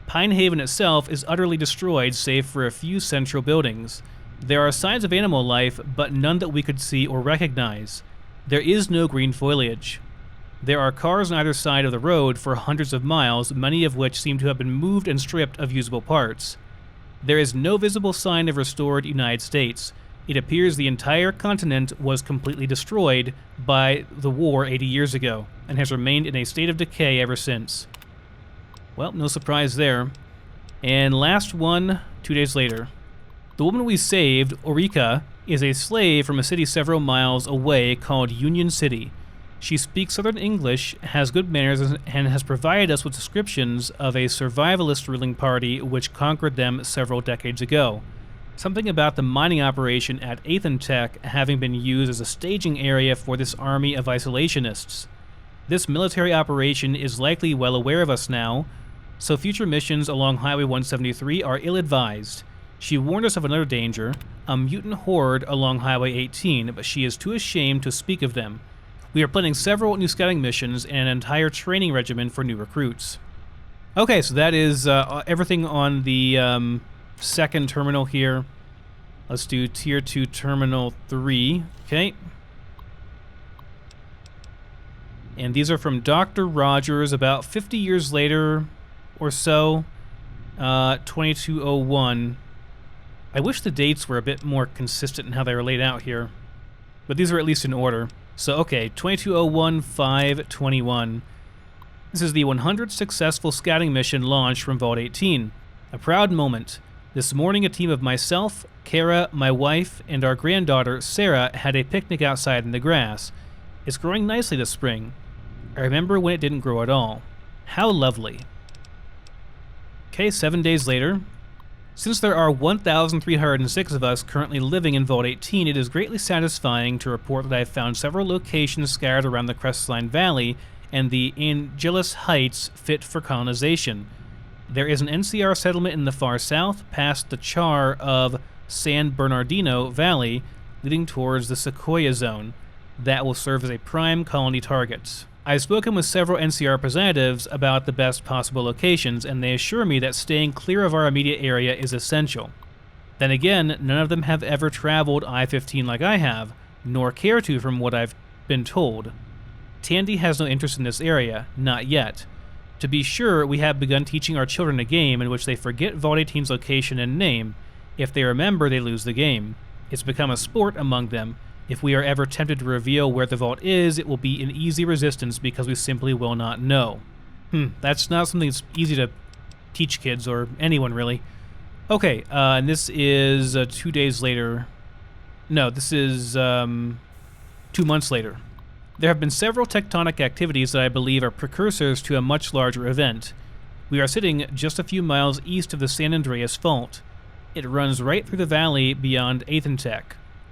Pine Haven itself is utterly destroyed save for a few central buildings. There are signs of animal life, but none that we could see or recognize. There is no green foliage. There are cars on either side of the road for hundreds of miles, many of which seem to have been moved and stripped of usable parts. There is no visible sign of restored United States. It appears the entire continent was completely destroyed by the war 80 years ago, and has remained in a state of decay ever since. Well, no surprise there. And last one, 2 days later. The woman we saved, Orica, is a slave from a city several miles away called Union City. She speaks Southern English, has good manners, and has provided us with descriptions of a survivalist ruling party which conquered them several decades ago. Something about the mining operation at Athentech having been used as a staging area for this army of isolationists. This military operation is likely well aware of us now, so future missions along Highway 173 are ill-advised. She warned us of another danger, a mutant horde along Highway 18, but she is too ashamed to speak of them. We are planning several new scouting missions and an entire training regimen for new recruits. Okay, so that is everything on the second terminal here. Let's do Tier 2 Terminal 3. Okay. And these are from Dr. Rogers about 50 years later or so. 2201. I wish the dates were a bit more consistent in how they were laid out here. But these are at least in order. So, okay, 2201-521. This is the 100th successful scouting mission launched from Vault 18. A proud moment. This morning, a team of myself, Kara, my wife, and our granddaughter, Sarah, had a picnic outside in the grass. It's growing nicely this spring. I remember when it didn't grow at all. How lovely. Okay, 7 days later. Since there are 1,306 of us currently living in Vault 18, it is greatly satisfying to report that I have found several locations scattered around the Crestline Valley and the Angeles Heights fit for colonization. There is an NCR settlement in the far south, past the char of San Bernardino Valley, leading towards the Sequoia Zone, that will serve as a prime colony target. I've spoken with several NCR representatives about the best possible locations, and they assure me that staying clear of our immediate area is essential. Then again, none of them have ever traveled I-15 like I have, nor care to from what I've been told. Tandy has no interest in this area, not yet. To be sure, we have begun teaching our children a game in which they forget Vault 18's location and name. If they remember, they lose the game. It's become a sport among them. If we are ever tempted to reveal where the vault is, it will be an easy resistance because we simply will not know. That's not something that's easy to teach kids, or anyone really. Okay, and this is 2 days later. No, this is 2 months later. There have been several tectonic activities that I believe are precursors to a much larger event. We are sitting just a few miles east of the San Andreas Fault. It runs right through the valley beyond Athentech.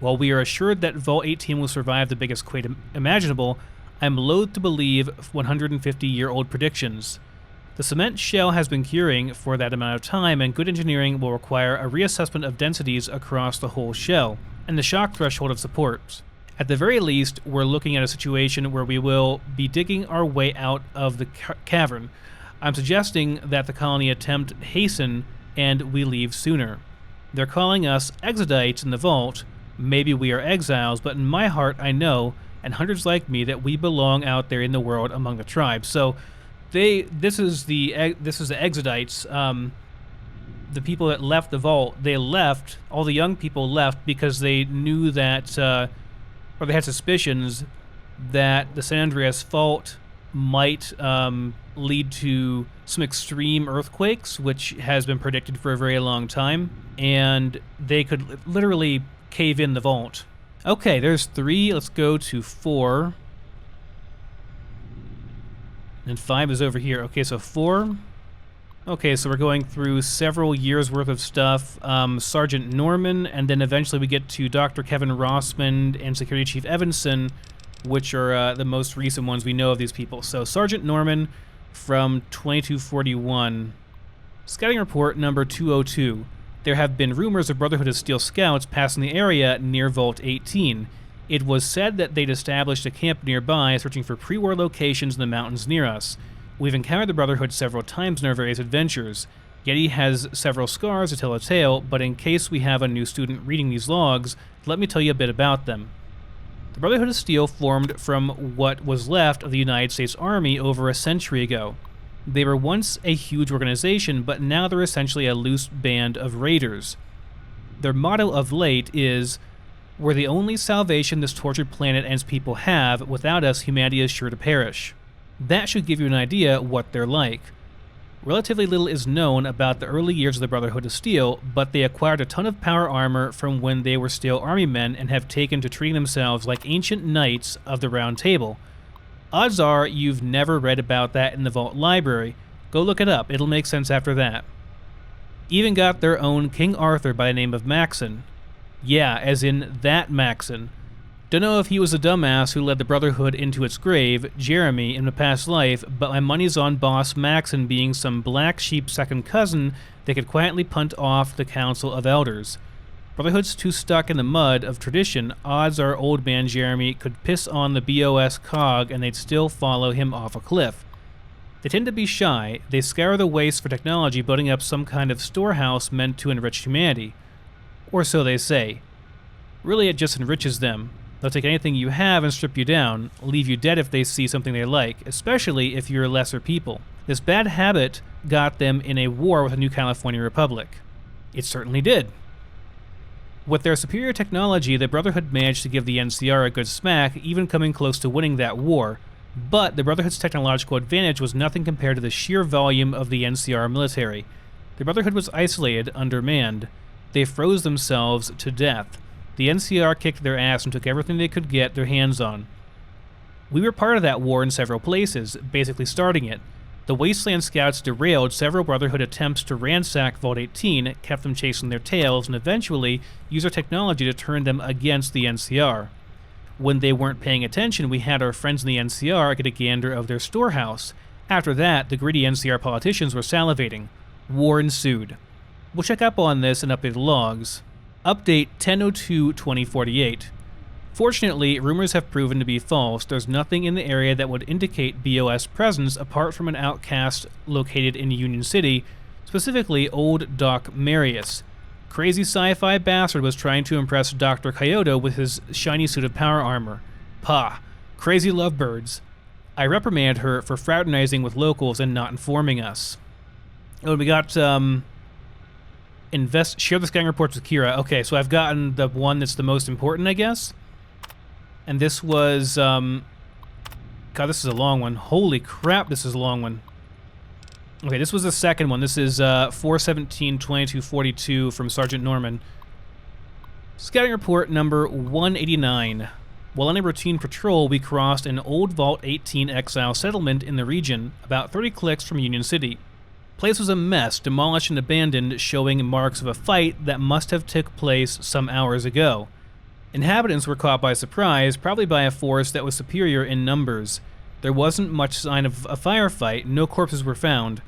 While we are assured that Vault 18 will survive the biggest quake imaginable, I am loath to believe 150-year-old predictions. The cement shell has been curing for that amount of time, and good engineering will require a reassessment of densities across the whole shell, and the shock threshold of support. At the very least, we're looking at a situation where we will be digging our way out of the cavern. I'm suggesting that the colony attempt hasten and we leave sooner. They're calling us exodites in the vault. Maybe we are exiles, but in my heart I know, and hundreds like me, that we belong out there in the world among the tribes. So this is the exodites, the people that left the vault. They left, all the young people left because they knew that, or they had suspicions that the San Andreas Fault might lead to some extreme earthquakes, which has been predicted for a very long time, and they could literally cave in the vault. Okay, there's 3. Let's go to 4. And 5 is over here. Okay, so 4. Okay, so we're going through several years worth of stuff. Sergeant Norman, and then eventually we get to Dr. Kevin Rossman and Security Chief Evanson, which are the most recent ones we know of these people. So Sergeant Norman from 2241. Scouting report number 202. There have been rumors of Brotherhood of Steel scouts passing the area near Vault 18. It was said that they'd established a camp nearby, searching for pre-war locations in the mountains near us. We've encountered the Brotherhood several times in our various adventures. Yeti has several scars to tell a tale, but in case we have a new student reading these logs, let me tell you a bit about them. The Brotherhood of Steel formed from what was left of the United States Army over a century ago. They were once a huge organization, but now they're essentially a loose band of raiders. Their motto of late is, "We're the only salvation this tortured planet and its people have. Without us, humanity is sure to perish." That should give you an idea what they're like. Relatively little is known about the early years of the Brotherhood of Steel, but they acquired a ton of power armor from when they were still army men and have taken to treating themselves like ancient knights of the Round Table. Odds are you've never read about that in the Vault Library. Go look it up, it'll make sense after that. Even got their own King Arthur by the name of Maxon. Yeah, as in that Maxon. Don't know if he was a dumbass who led the Brotherhood into its grave, Jeremy, in a past life, but my money's on Boss Maxon being some black sheep second cousin that could quietly punt off the Council of Elders. Brotherhood's too stuck in the mud of tradition. Odds are old man Jeremy could piss on the BOS cog and they'd still follow him off a cliff. They tend to be shy. They scour the waste for technology, building up some kind of storehouse meant to enrich humanity. Or so they say. Really, it just enriches them. They'll take anything you have and strip you down, leave you dead if they see something they like, especially if you're lesser people. This bad habit got them in a war with the New California Republic. It certainly did. With their superior technology, the Brotherhood managed to give the NCR a good smack, even coming close to winning that war. But the Brotherhood's technological advantage was nothing compared to the sheer volume of the NCR military. The Brotherhood was isolated, undermanned. They froze themselves to death. The NCR kicked their ass and took everything they could get their hands on. We were part of that war in several places, basically starting it. The Wasteland Scouts derailed several Brotherhood attempts to ransack Vault 18, kept them chasing their tails, and eventually used our technology to turn them against the NCR. When they weren't paying attention, we had our friends in the NCR get a gander of their storehouse. After that, the greedy NCR politicians were salivating. War ensued. We'll check up on this in updated logs. Update 10/02/2048. Fortunately, rumors have proven to be false. There's nothing in the area that would indicate BOS presence apart from an outcast located in Union City, specifically Old Doc Marius. Crazy sci-fi bastard was trying to impress Dr. Kyoto with his shiny suit of power armor. Pah. Crazy lovebirds. I reprimand her for fraternizing with locals and not informing us. Oh, we got, share the scanning reports with Kira. Okay, so I've gotten the one that's the most important, I guess. And this was, God, this is a long one. Holy crap, this is a long one. Okay, this was the second one. This is 4/17/2242 from Sergeant Norman. Scouting report number 189. While on a routine patrol, we crossed an old Vault 18 exile settlement in the region, about 30 clicks from Union City. Place was a mess, demolished and abandoned, showing marks of a fight that must have took place some hours ago. Inhabitants were caught by surprise, probably by a force that was superior in numbers. There wasn't much sign of a firefight, no corpses were found.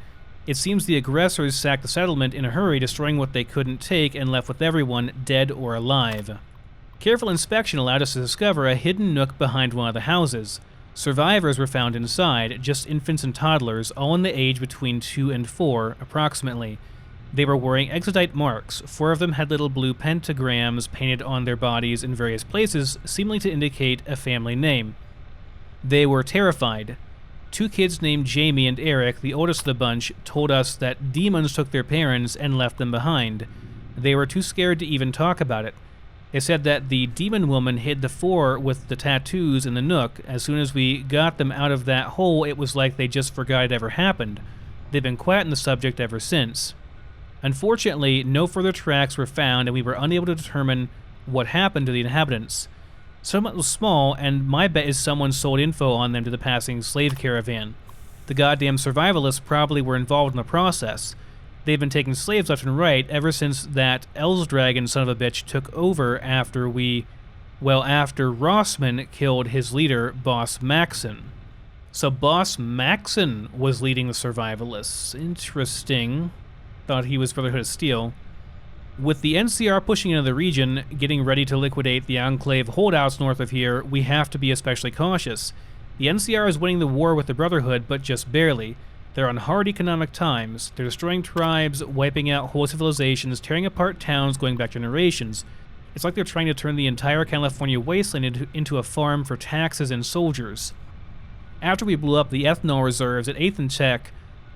It seems the aggressors sacked the settlement in a hurry, destroying what they couldn't take and left with everyone dead or alive. Careful inspection allowed us to discover a hidden nook behind one of the houses. Survivors were found inside, just infants and toddlers, all in the age between 2 and 4, approximately. They were wearing exodite marks. 4 of them had little blue pentagrams painted on their bodies in various places, seemingly to indicate a family name. They were terrified. 2 kids named Jamie and Eric, the oldest of the bunch, told us that demons took their parents and left them behind. They were too scared to even talk about it. They said that the demon woman hid the 4 with the tattoos in the nook. As soon as we got them out of that hole, it was like they just forgot it ever happened. They've been quiet on the subject ever since. Unfortunately, no further tracks were found, and we were unable to determine what happened to the inhabitants. Settlement was small, and my bet is someone sold info on them to the passing slave caravan. The goddamn survivalists probably were involved in the process. They've been taking slaves left and right ever since that Elsdragon son of a bitch took over after Rossman killed his leader, Boss Maxon. So Boss Maxon was leading the survivalists. Interesting. Thought he was Brotherhood of Steel. With the NCR pushing into the region, getting ready to liquidate the Enclave holdouts north of here, we have to be especially cautious. The NCR is winning the war with the Brotherhood, but just barely. They're on hard economic times. They're destroying tribes, wiping out whole civilizations, tearing apart towns going back generations. It's like they're trying to turn the entire California wasteland into a farm for taxes and soldiers. After we blew up the ethanol reserves at 8th and Tech,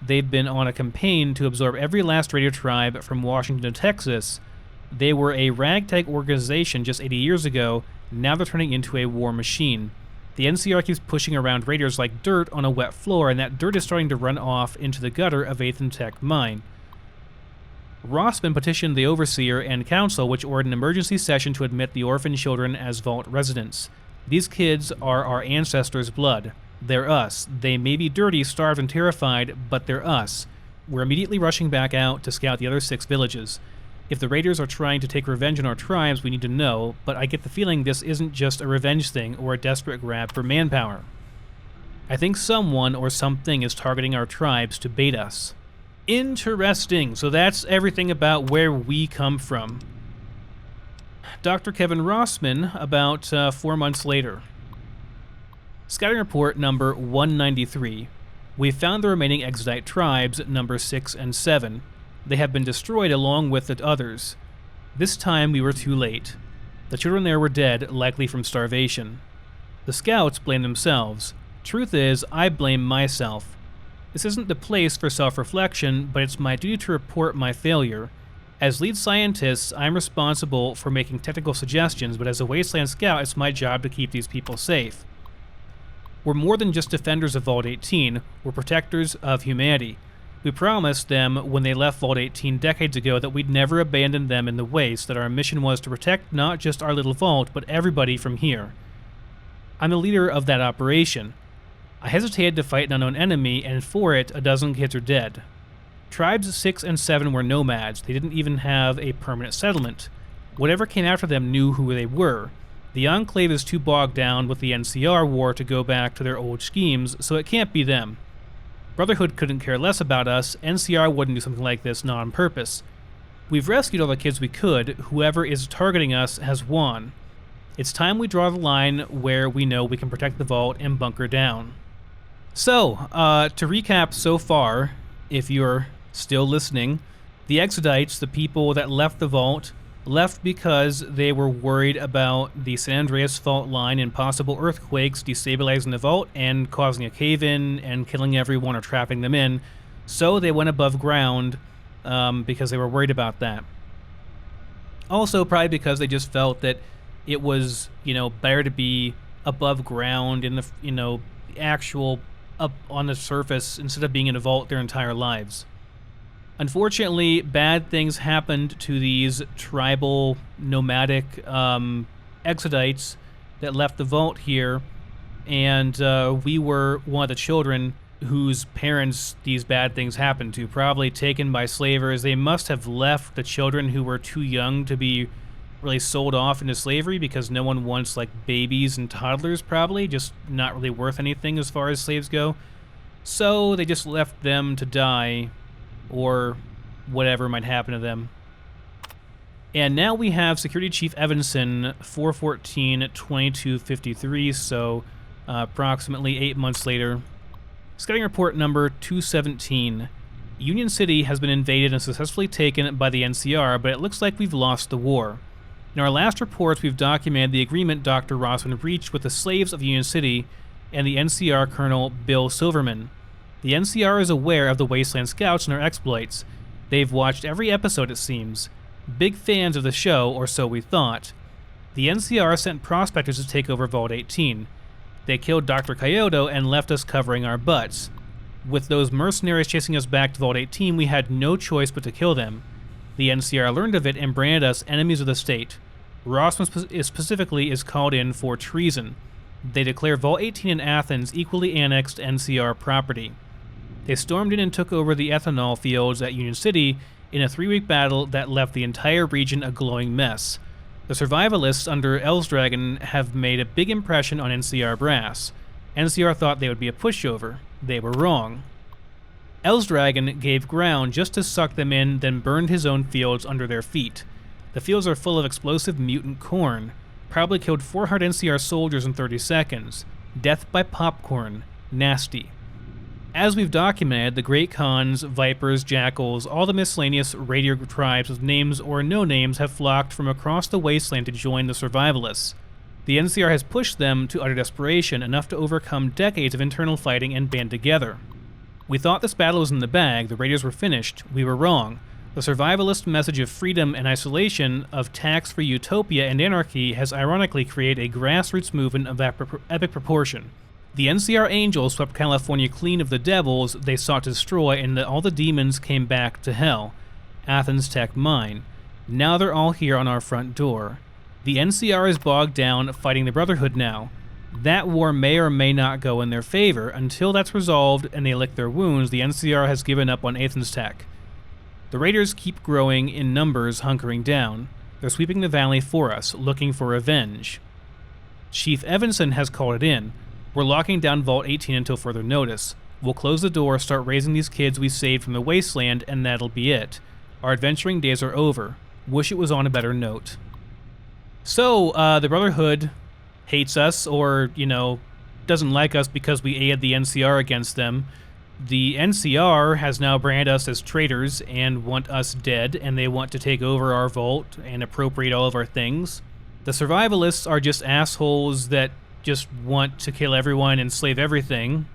they've been on a campaign to absorb every last radio tribe from Washington to Texas. They were a ragtag organization just 80 years ago. Now they're turning into a war machine. The NCR keeps pushing around raiders like dirt on a wet floor, and that dirt is starting to run off into the gutter of 8th and Tech mine. Rossman petitioned the Overseer and Council, which ordered an emergency session to admit the orphan children as Vault residents. These kids are our ancestors' blood. They're us. They may be dirty, starved, and terrified, but they're us. We're immediately rushing back out to scout the other 6 villages. If the raiders are trying to take revenge on our tribes, we need to know, but I get the feeling this isn't just a revenge thing or a desperate grab for manpower. I think someone or something is targeting our tribes to bait us. Interesting. So that's everything about where we come from. Dr. Kevin Rossman about 4 months later. Scouting report number 193. We found the remaining Exodite tribes, number 6 and 7. They have been destroyed along with the others. This time we were too late. The children there were dead, likely from starvation. The scouts blame themselves. Truth is, I blame myself. This isn't the place for self-reflection, but it's my duty to report my failure. As lead scientist, I'm responsible for making technical suggestions, but as a Wasteland Scout, it's my job to keep these people safe. We're more than just defenders of Vault 18, we're protectors of humanity. We promised them when they left Vault 18 decades ago that we'd never abandon them in the waste, that our mission was to protect not just our little vault, but everybody from here. I'm the leader of that operation. I hesitated to fight an unknown enemy, and for it, a dozen kids are dead. Tribes 6 and 7 were nomads. They didn't even have a permanent settlement. Whatever came after them knew who they were. The Enclave is too bogged down with the NCR war to go back to their old schemes, so it can't be them. Brotherhood couldn't care less about us. NCR wouldn't do something like this, not on purpose. We've rescued all the kids we could. Whoever is targeting us has won. It's time we draw the line where we know we can protect the vault and bunker down. So, to recap so far, if you're still listening, the Exodites, the people that left the vault, left because they were worried about the San Andreas fault line and possible earthquakes destabilizing the vault and causing a cave-in and killing everyone or trapping them in. So they went above ground because they were worried about that. Also, probably because they just felt that it was, better to be above ground in the, actual up on the surface instead of being in a vault their entire lives. Unfortunately, bad things happened to these tribal, nomadic Exodites that left the vault here, and we were one of the children whose parents these bad things happened to, probably taken by slavers. They must have left the children who were too young to be really sold off into slavery because no one wants, babies and toddlers, probably, just not really worth anything as far as slaves go. So they just left them to die, or whatever might happen to them. And now we have Security Chief Evanson, 4/14/2253, so approximately 8 months later. Scouting report number 217. Union City has been invaded and successfully taken by the NCR, but it looks like we've lost the war. In our last reports, we've documented the agreement Dr. Rossman reached with the slaves of Union City and the NCR Colonel Bill Silverman. The NCR is aware of the Wasteland Scouts and their exploits. They've watched every episode, it seems. Big fans of the show, or so we thought. The NCR sent prospectors to take over Vault 18. They killed Dr. Kyoto and left us covering our butts. With those mercenaries chasing us back to Vault 18, we had no choice but to kill them. The NCR learned of it and branded us enemies of the state. Rossman specifically is called in for treason. They declare Vault 18 in Athens equally annexed NCR property. They stormed in and took over the ethanol fields at Union City in a 3-week battle that left the entire region a glowing mess. The survivalists under Elsdragon have made a big impression on NCR brass. NCR thought they would be a pushover. They were wrong. Elsdragon gave ground just to suck them in, then burned his own fields under their feet. The fields are full of explosive mutant corn. Probably killed 400 NCR soldiers in 30 seconds. Death by popcorn. Nasty. As we've documented, the Great Khans, Vipers, Jackals, all the miscellaneous radiator tribes with names or no names have flocked from across the wasteland to join the survivalists. The NCR has pushed them to utter desperation, enough to overcome decades of internal fighting and band together. We thought this battle was in the bag, the raiders were finished. We were wrong. The survivalist message of freedom and isolation, of tax-free utopia and anarchy, has ironically created a grassroots movement of epic proportion. The NCR Angels swept California clean of the devils they sought to destroy, and all the demons came back to hell. Athens Tech Mine. Now they're all here on our front door. The NCR is bogged down fighting the Brotherhood now. That war may or may not go in their favor. Until that's resolved and they lick their wounds, the NCR has given up on Athens Tech. The raiders keep growing in numbers, hunkering down. They're sweeping the valley for us, looking for revenge. Chief Evanson has called it in. We're locking down Vault 18 until further notice. We'll close the door, start raising these kids we saved from the wasteland, and that'll be it. Our adventuring days are over. Wish it was on a better note. So, the Brotherhood hates us, or, you know, doesn't like us because we aided the NCR against them. The NCR has now branded us as traitors and want us dead, and they want to take over our vault and appropriate all of our things. The Survivalists are just assholes that just want to kill everyone and enslave everything.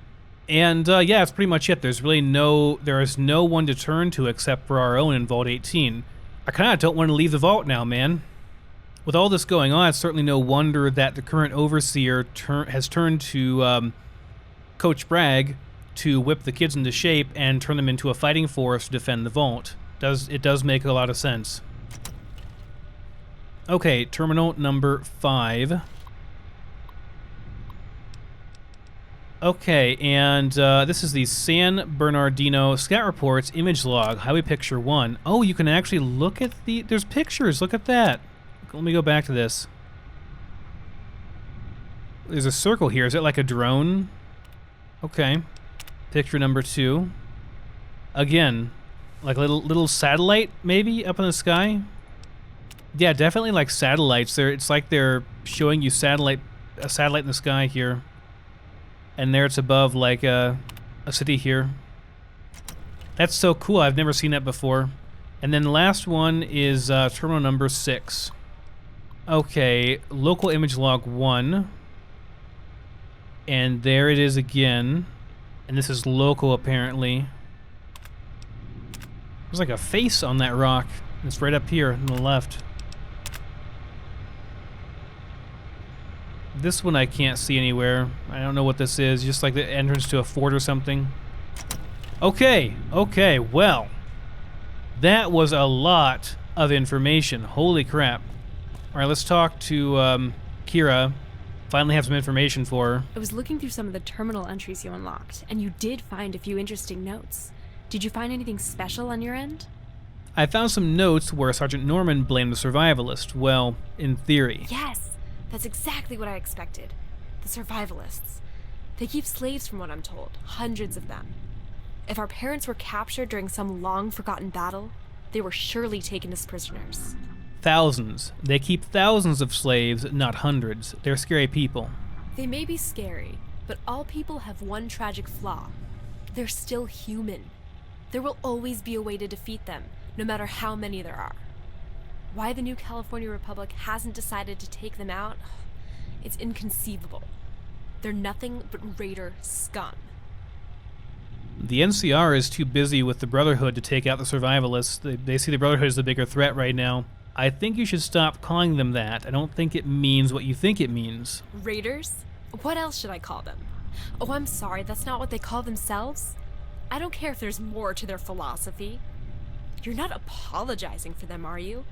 And yeah, that's pretty much it. There is no one to turn to except for our own in Vault 18. I kind of don't want to leave the vault now, man. With all this going on, it's certainly no wonder that the current overseer has turned to Coach Bragg to whip the kids into shape and turn them into a fighting force to defend the vault. It does make a lot of sense. Okay, terminal number 5. Okay, and this is the San Bernardino Scout Reports image log, Highway Picture 1. Oh, you can actually look at there's pictures, look at that. Let me go back to this. There's a circle here, is it like a drone? Okay. Picture number 2. Again, like a little satellite, maybe, up in the sky? Yeah, definitely like satellites. It's like they're showing you a satellite in the sky here. And there it's above, like, a city here. That's so cool. I've never seen that before. And then the last one is terminal number 6. Okay, local image log 1. And there it is again. And this is local, apparently. There's like a face on that rock. It's right up here on the left. This one I can't see anywhere. I don't know what this is. Just like the entrance to a fort or something. Okay, well. That was a lot of information. Holy crap. Alright, let's talk to Kira. Finally have some information for her. I was looking through some of the terminal entries you unlocked, and you did find a few interesting notes. Did you find anything special on your end? I found some notes where Sergeant Norman blamed the Survivalist. Well, in theory. Yes, that's exactly what I expected. The Survivalists. They keep slaves from what I'm told, hundreds of them. If our parents were captured during some long-forgotten battle, they were surely taken as prisoners. Thousands. They keep thousands of slaves, not hundreds. They're scary people. They may be scary, but all people have one tragic flaw. They're still human. There will always be a way to defeat them, no matter how many there are. Why the New California Republic hasn't decided to take them out, it's inconceivable. They're nothing but Raider scum. The NCR is too busy with the Brotherhood to take out the Survivalists. They see the Brotherhood as the bigger threat right now. I think you should stop calling them that. I don't think it means what you think it means. Raiders? What else should I call them? Oh, I'm sorry, that's not what they call themselves? I don't care if there's more to their philosophy. You're not apologizing for them, are you?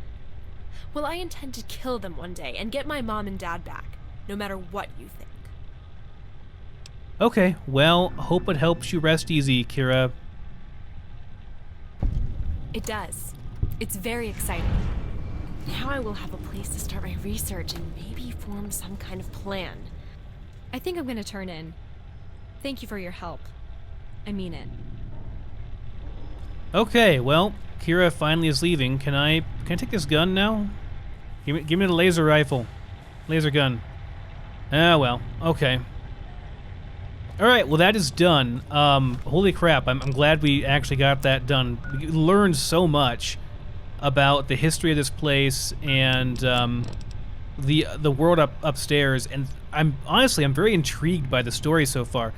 Well, I intend to kill them one day and get my mom and dad back, no matter what you think. Okay, well, hope it helps you rest easy, Kira. It does. It's very exciting. Now I will have a place to start my research and maybe form some kind of plan. I think I'm gonna turn in. Thank you for your help. I mean it. Okay, well, Kira finally is leaving. Can I take this gun now? Give me the laser rifle. Laser gun. Ah, well, okay. Alright, well that is done. Holy crap, I'm glad we actually got that done. We learned so much about the history of this place and the world upstairs, and I'm very intrigued by the story so far.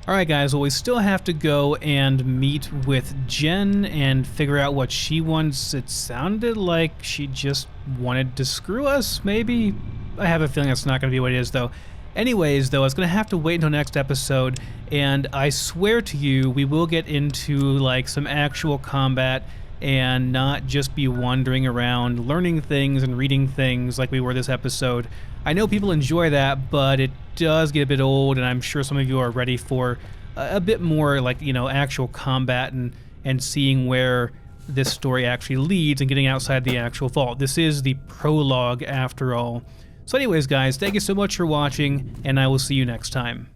Alright guys, well we still have to go and meet with Jen and figure out what she wants. It sounded like she just wanted to screw us, maybe? I have a feeling that's not going to be what it is though. Anyways, though, I was going to have to wait until next episode, and I swear to you, we will get into like some actual combat and not just be wandering around learning things and reading things like we were this episode. I know people enjoy that, but it does get a bit old, and I'm sure some of you are ready for a bit more like, you know, actual combat and seeing where this story actually leads and getting outside the actual vault. This is the prologue after all. So anyways, guys, thank you so much for watching, and I will see you next time.